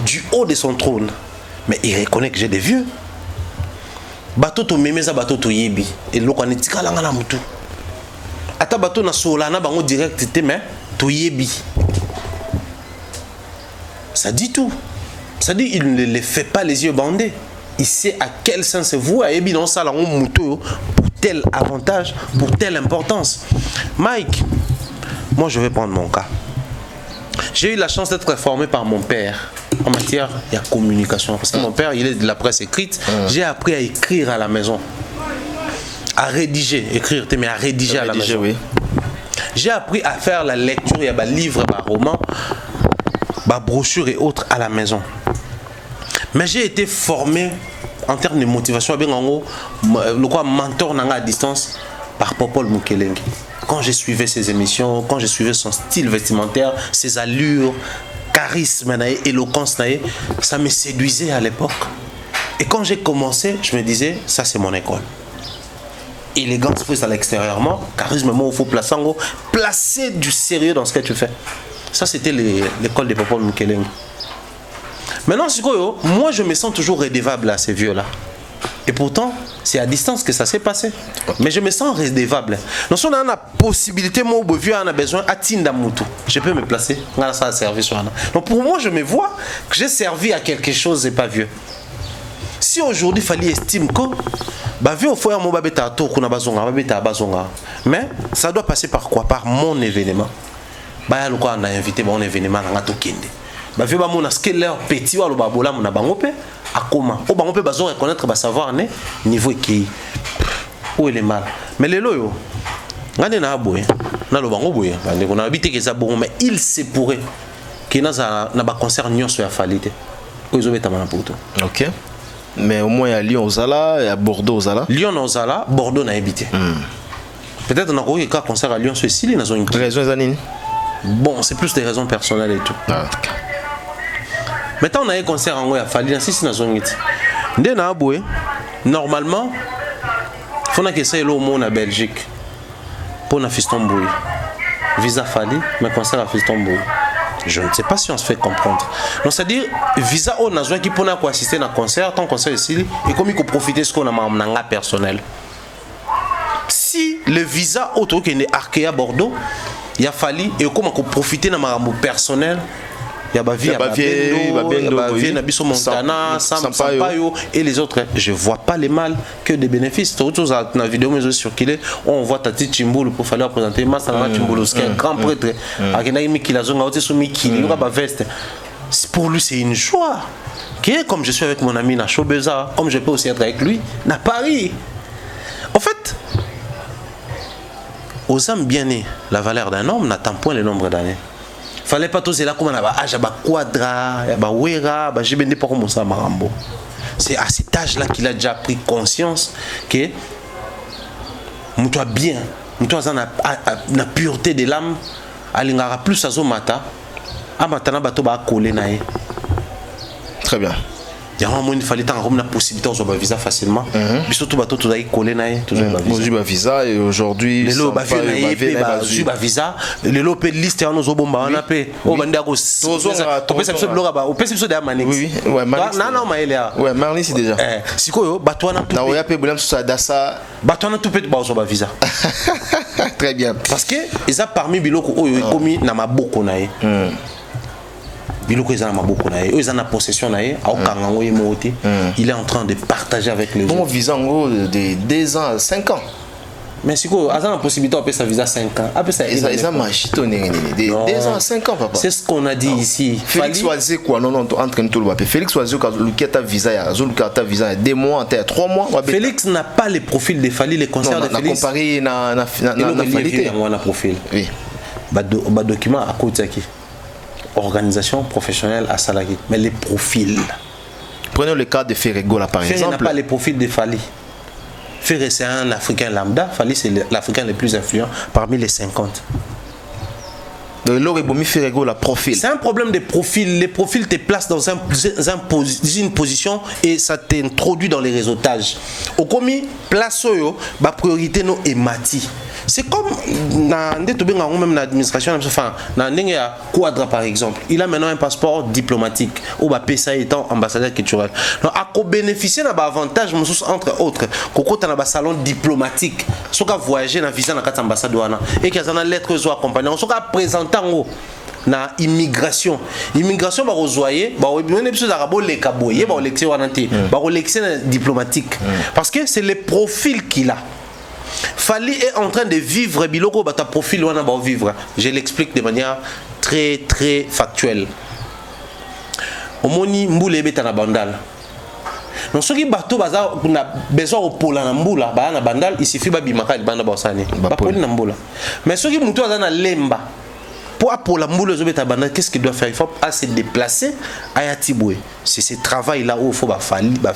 du haut de son trône mais il reconnaît que j'ai des vieux bato to memeza bato to yebi et lokwa netikala nga na mutu ata bato na sola na bango direct te mais to yebi ça dit tout. C'est-à-dire il ne les fait pas les yeux bandés. Il sait à quel sens c'est vous à évidemment ça pour tel avantage, pour telle importance. Mike, moi je vais prendre mon cas. J'ai eu la chance d'être formé par mon père en matière de communication. Parce que mon père, il est de la presse écrite. J'ai appris à écrire à la maison. À rédiger, écrire, mais à rédiger à la maison. Oui. J'ai appris à faire la lecture, il y a des livres, des romans, des brochures et autres à la maison. Mais j'ai été formé en termes de motivation, le quoi mentor à distance par Popol Mukelengi. Quand j'ai suivi ses émissions, quand j'ai suivi son style vestimentaire, ses allures, charisme, éloquence, ça me séduisait à l'époque. Et quand j'ai commencé, je me disais, ça c'est mon école. Élégance prise à l'extérieurement, charisme, il faut placer du sérieux dans ce que tu fais. Ça c'était l'école de Popol Mukelengi. Maintenant, moi je me sens toujours redevable à ces vieux-là. Et pourtant, c'est à distance que ça s'est passé. Mais je me sens redevable. Donc, si on a la possibilité, moi, vieux, on a besoin de Moutou. Je peux me placer. Ça a servi sur un. Donc, pour moi, je me vois que j'ai servi à quelque chose et pas vieux. Si aujourd'hui, il fallait estimer que, vieux, il faut mais ça doit passer par quoi? Par mon événement. On a invité mon événement à Tokende. Vieux, on a ce que leur petit ou le babola, on a bangopé. À comment? Au on peut reconnaître savoir né niveau qui où il est mal. Mais les loyaux, ngane na aboye, na lo bango boye, on a habité que ça bon, mais il se pourrait que na ba concert nyon sur la falité. Ils ont été mal pour tout. OK. Mais au moins il y a Lyon aux Zala et à Bordeaux aux Zala. Lyon aux Zala, Bordeaux n'a habité. Peut-être on a eu un concert à Lyon sur Sili, dans une raison zanine. Bon, c'est plus des raisons personnelles et tout. Ah, OK. Maintenant on a un concert en Goya Fali dans 6 nations. Normalement, il faut que ça ait au monde en Belgique pour un fiston bouille. Visa Fali, mais concert à fiston bouille. Je ne sais pas si on se fait comprendre. Donc c'est-à-dire visa au nazo qui pour assister à un concert, ton concert ici et comme il faut profiter de ce qu'on a en personnel. Si le visa autre qui est Arkea Bordeaux, il a fallu et comme on profiter de ma personnel. il y a Bavi, il y a Bavi, Nabiso Montana, Sampaio et les autres. Je ne vois pas les mal que des bénéfices. Tout ça, dans la vidéo, mais circulé, on voit Tati Chimbulu pour faire présenter Massana Chimbulu, qui est un grand prêtre. Pour lui, c'est une joie. Comme je suis avec mon ami Nacho Beza, comme je peux aussi être avec lui, à Paris. En fait, aux âmes bien nées, la valeur d'un homme n'attend point le nombre d'années. Fallait pas tous là comme on a quadra, wera, j'ai bien pas comme ça marambo. C'est à cet âge-là qu'il a déjà pris conscience que toi bien, toi na pureté de l'âme, alingara plus à zomata, amatana bato ba coller nae. Très bien. Il fallait avoir la possibilité de avoir un visa facilement. Surtout bateau tout coller nae, tout un visa et aujourd'hui les lots visa, les lots de liste à nos obomba on a payé au bandagos. On peut s'absorber là-bas, on peut s'absorber à Manix. Oui, ouais, Manix. Non, mais il est là. Ouais, Manix déjà. Si quoi, bateau on a tout. Non, il y a payé boulem sur Dassa. Bateau on a tout payé pour avoir visa. Très bien. Parce que ils a parmi biloko oyo commis na maboko nae. Biloko ils en a beaucoup nae, ils en a possession nae, il est en train de partager avec les autres. Bon visa en gros de 2 ans à 5 ans. Mais si quoi, a la possibilité d'appeler sa visa 5 ans. Après ça, ils ont machitonné de 2 ans à 5 ans papa. C'est ce qu'on a dit ici. Félix Oazé quoi non entre nous tout le papier. Félix Oazé quand le qui a ta visa il y a zone carte visa 2 mois, 3 mois. Félix n'a pas le profil de Fali, les concerts de Félix. Comparé na qualité. On a profil. Oui. Ba document à côté qui. Organisation professionnelle à Salaki, mais les profils. Prenons le cas de Ferrego là par exemple. Ferré n'a pas les profils de Fali. Ferré c'est un Africain lambda, Fali c'est l'Africain le plus influent parmi les 50. Donc Ferrego la profil. C'est un problème de profil. Les profils te placent dans une position et ça t'introduit dans les réseautages. Au commis, place ba priorité no emati. C'est comme dans l'administration, dans Quadra par exemple, il a maintenant un passeport diplomatique ou PSA étant ambassadeur culturel. Donc, à bénéficier d'un avantage entre autres, quand on a un salon diplomatique, si on a voyagé dans visa dans l'ambassade et qu'il y a une lettre de accompagnement, si on a présenté na immigration va rejoyer diplomatique parce que c'est le profil qu'il a. Fali est en train de vivre biloko bata profil wana ba vivre. Je l'explique de manière très très factuelle. Omoni mbule beta na bandal. Donc ceux qui bateau baza na besoin au pola na mbula ba na bandal il suffit ba bimaka banda ba osani. Ba poli na mbula. Mais ceux qui mutu baza na lemba pour la moule bandal, qu'est-ce qu'il doit faire? Il faut se déplacer à Yatiboué. C'est ce travail là où il faut faire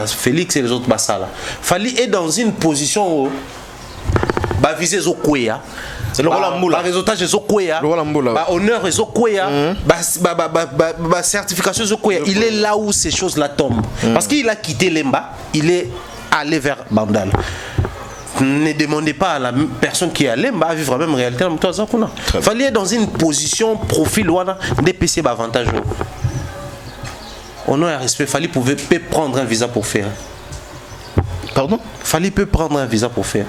Félix et les autres basala. Fali est dans une position où viser Zokwea. C'est le rôle moula. Résultat Zokwea. Honneur Zokwea. Certification Zokwea. Il est là où ces choses là tombent. Parce qu'il a quitté Lemba, il est allé vers Bandal. Ne demandez pas à la personne qui est allée à vivre la même réalité. Il fallait dans une position profil des PC avantage. On a un respect. Il fallait prendre un visa pour faire. Pardon? Il fallait prendre un visa pour faire.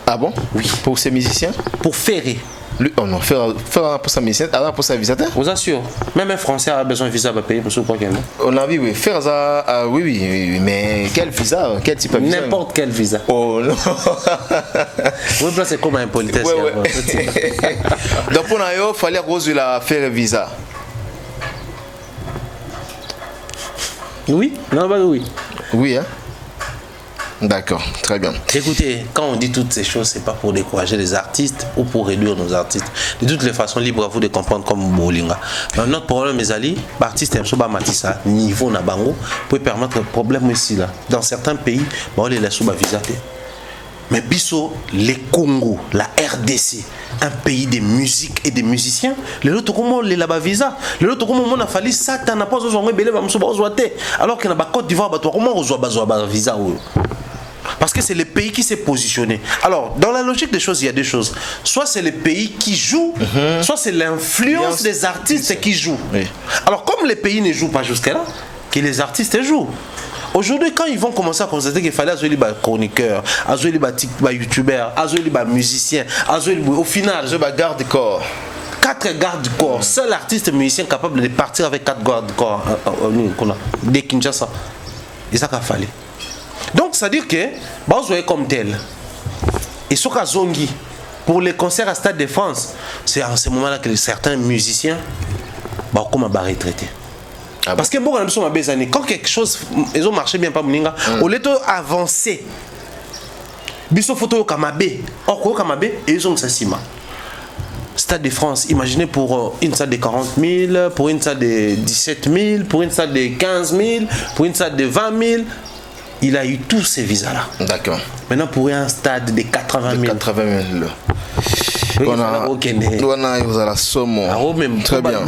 Ah bon? Oui. Pour ces musiciens? Pour ferrer. Lui, oh non, faire pour sa mission, alors pour sa visa. Vous assure, même un Français a besoin de visa pour payer pour ce quoi. On a vu, oui, faire ça, oui, mais quel visa, quel type de visa? N'importe quel visa. Oh non. Oui, c'est comme un politesse. Ouais. Donc pour nous, il fallait rejoindre la faire visa. Oui, non, bah oui. Oui, hein. D'accord, très bien. Écoutez, quand on dit toutes ces choses, c'est pas pour décourager les artistes ou pour réduire nos artistes. De toutes les façons, libre à vous de comprendre comme Bolinga. Mais notre problème, mes amis, l'artiste est un matissa niveau na bango pour permettre le problème ici là. Dans certains pays, on les laisse sous visa. Mais biso, les Congo, la RDC, un pays de musique et de musiciens, les autres comment les là-bas visa, les autres comment on a fallu ça, t'as pas besoin de belé va me soubazoiter. Alors que na ba Côte d'Ivoire, comment on reçoit visa ou? Parce que c'est le pays qui s'est positionné. Alors, dans la logique des choses, il y a deux choses. Soit c'est le pays qui joue, soit c'est l'influence des artistes qui jouent. Oui. Alors, comme les pays ne jouent pas jusqu'à là, que les artistes jouent. Aujourd'hui, quand ils vont commencer à constater qu'il fallait des chroniqueurs, des youtubeurs, des musiciens, au final, garde-corps. 4 gardes du corps. Seul artiste musicien capable de partir avec 4 gardes du corps de Kinshasa. Et ça a fallu. Donc, ça veut dire que, vous voyez comme tel. Et ce cas Zongi, pour les concerts à Stade de France, c'est en ce moment-là que certains musiciens, comme à retraité. Parce que quand quelque chose, ils ont marché bien, pas moninga, au lieu d'avancer, biso photo Kamabe, or Kamabe, et ils ont ça sima. Stade de France, imaginez pour une salle de 40 000, pour une salle de 17 000, pour une salle de 15 000, pour une salle de 20 000. Il a eu tous ces visas-là. D'accord. Maintenant, pour un stade de 80 000. 80 000. On a la somme. Très bien.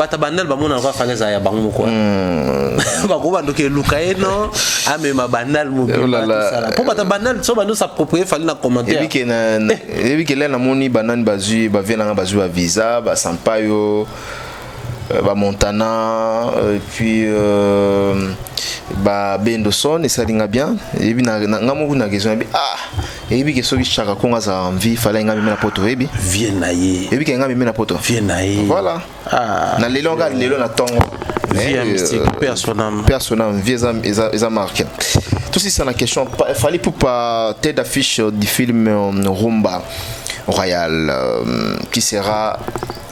Montana, et puis Bendoson et ça linga bien et puis na question et puis que so chaka konga za envie fallait nga mena poto ebi viennaye et puis que nga mena poto viennaye voilà na lelo na tongo personnam vieza eza marqué tout ça la question fallait pour pas tête d'affiche du film Rumba Royal qui sera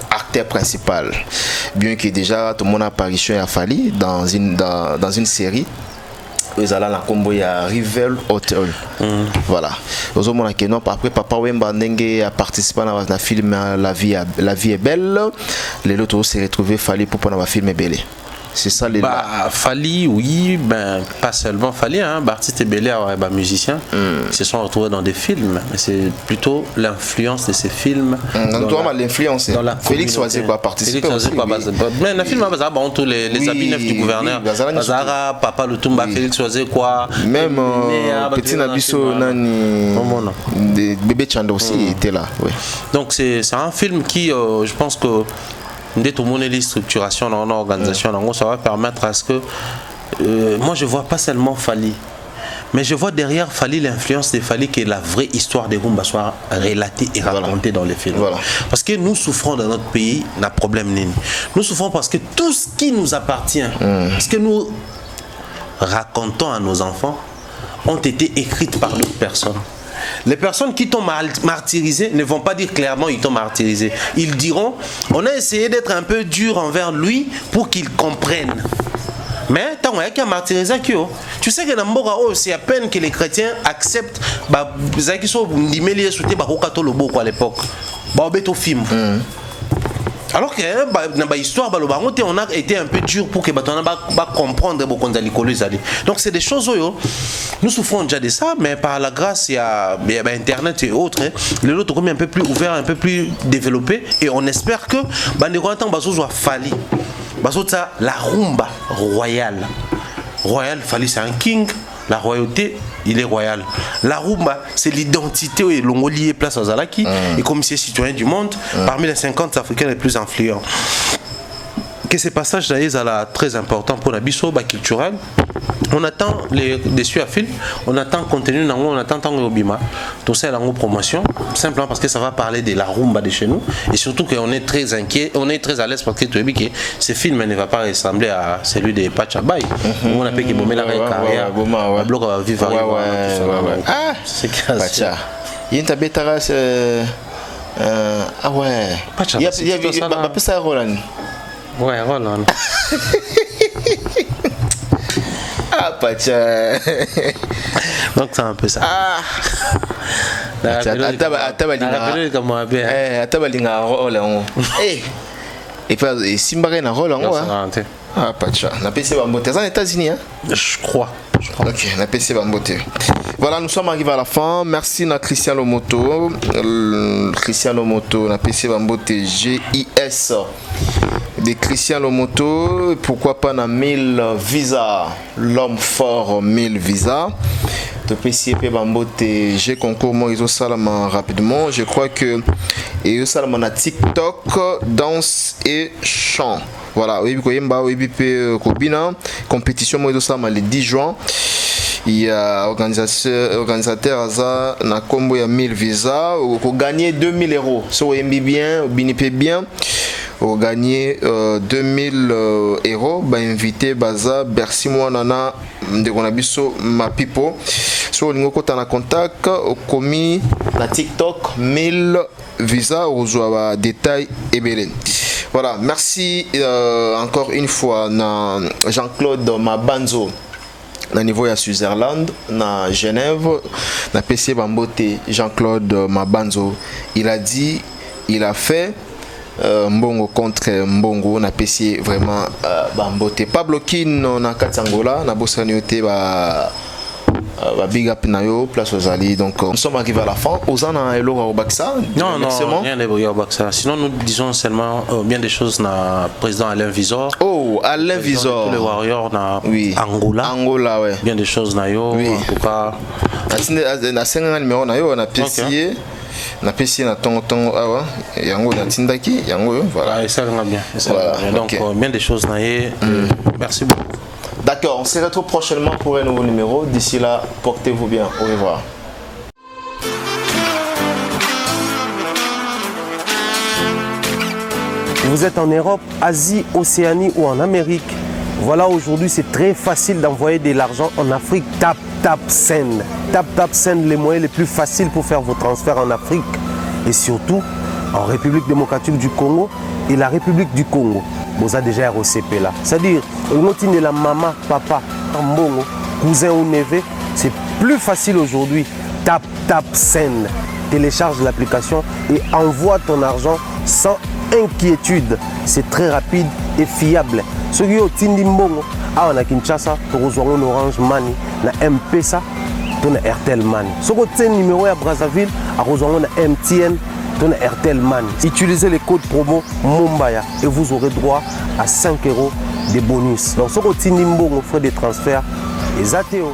acteur principal, bien que déjà tout le monde a apparition à Fali dans une série. Ils allaient la combo à Rivel Hotel. Voilà. Aux hommes qui non après Papa Wemba Ndenge a participé à un film La vie est belle. Les autres s'est retrouvé Fali pour prendre un film belle. C'est ça les Fali, oui, ben pas seulement Fali, hein, artiste Bélé, musicien, se sont retrouvés dans des films, mais c'est plutôt l'influence de ces films. L'influence. Félix Oisé va participer. Mais le film tous les habits neufs du gouverneur. Bazara, Papa Lutumba, Félix Oisé quoi. Même Petit Nabiso Nani, Bébé Chanda aussi était là. Donc c'est un film qui, je pense que dès tout le monde les structuration dans l'organisation, ça va permettre à ce que moi je vois pas seulement Fali, mais je vois derrière Fali l'influence de Fali que la vraie histoire de Rumba soit relatée et racontée dans les films. Voilà. Parce que nous souffrons dans notre pays, n'a problème nini. Nous souffrons parce que tout ce qui nous appartient, ce que nous racontons à nos enfants, ont été écrites par d'autres personnes. Les personnes qui t'ont martyrisé ne vont pas dire clairement ils t'ont martyrisé. Ils diront on a essayé d'être un peu dur envers lui pour qu'il comprenne. Mais tant qu'il y a martyrisé, tu sais que dans Mbora, c'est à peine que les chrétiens acceptent à l'époque. Alors que dans l'histoire, on a été un peu dur pour que on comprendre. Donc c'est des choses où nous souffrons déjà de ça, mais par la grâce, il y a Internet et autres, les autres sont un peu plus ouverts, un peu plus développés, et on espère que Fali, la rumba royale. Royal, Fali c'est un king. La royauté, il est royal. La rumba, c'est l'identité et l'ongolier place à Zalaki. Et comme c'est citoyen du monde, parmi les 50 Africains les plus influents. Que ces passages d'ailleurs très important pour la biso culturelle. On attend des suites à fil, on attend contenu, on attend tant Obima. Tout ça est en promotion, simplement parce que ça va parler de la rumba de chez nous. Et surtout qu'on est très inquiet, on est très à l'aise parce que tu as vu que ce film ne va pas ressembler à celui de Pachabay. On a payé la carrière, le bloc va vivre. Ah, c'est Pacha. Il y a une tabetara, ah ouais. Pacha, il y a ça Roland. Ouais, Roland. Ah, Pacha. Donc c'est un peu ça. Ah. Et puis Simbare na Roland. Ah, Pacha. Na PC Bambote, aux États-Unis, hein? Je crois. Ok, na PC Bambote. Voilà, nous sommes arrivés à la fin. Merci à Christian Lomoto. Christian Lomoto, na PC Bambote GIS. De Christian Lomoto, pourquoi pas na 1000 visas, l'homme fort 1000 visas. De PCP Bambote, j'ai concours moi ils ont salama rapidement. Je crois que ils ont salama na TikTok, danse et chant. Voilà, oui Koyemba, oui Kobina, compétition moi ils ont salama le 10 juin. Il y a organisateur Aza na combo ya 1000 visas, pour gagner 2000 €. Si vous aimez bien, vous bénéficiez bien. au gagner 2000 euros. Bah invité baza Bercy Mwanana de Gonabiso Mapipo. Sur le niveau en contact au commis na TikTok 1000 visa aux détails et belén. Voilà, merci encore une fois na Jean-Claude Mabanzo. Na niveau à Switzerland, na Genève, na PC Bambote Jean-Claude Mabanzo, il a dit, il a fait Mbongo contre Mbongo, na PC vraiment Bambote. Pablo Kin na Katangola, na Bossaniote big up nayo place aux alliés. Donc nous sommes arrivés à la fin. Osana Elo au Baksa. Non, rien n'est au Baksa. Sinon nous disons seulement bien des choses na président Alain Visor. Oh, Alain Visor. Tous les warriors na oui. Angola ouais. Bien des choses na yo oui. En tout cas. Na 5 numéro na yo na PC. Na PC na tonton awa yango na tindaki yango voilà. Et ça va bien. Voilà. Donc bien des choses na ye. Merci beaucoup. D'accord, on se retrouve prochainement pour un nouveau numéro. D'ici là, portez-vous bien. Au revoir. Vous êtes en Europe, Asie, Océanie ou en Amérique. Voilà, aujourd'hui, c'est très facile d'envoyer de l'argent en Afrique. Tap Send. Tap Send, les moyens les plus faciles pour faire vos transferts en Afrique. Et surtout, en République démocratique du Congo et la République du Congo. Vous avez déjà ROCP là. C'est-à-dire, de la maman, papa, mbongo, cousin ou neveu, c'est plus facile aujourd'hui. Tap Send. Télécharge l'application et envoie ton argent sans inquiétude. C'est très rapide et fiable. Ceux qui ont Tindi Mbongo, on a Kinshasa, on Orange Money, na M-Pesa, on a Airtel Money. Ceux qui ont numéro à Brazzaville, on a MTN. Airtel Money. Utilisez les codes promo Mumbaya et vous aurez droit à 5 € de bonus. Donc, ce que vous avez frais de transfert, et Zateo.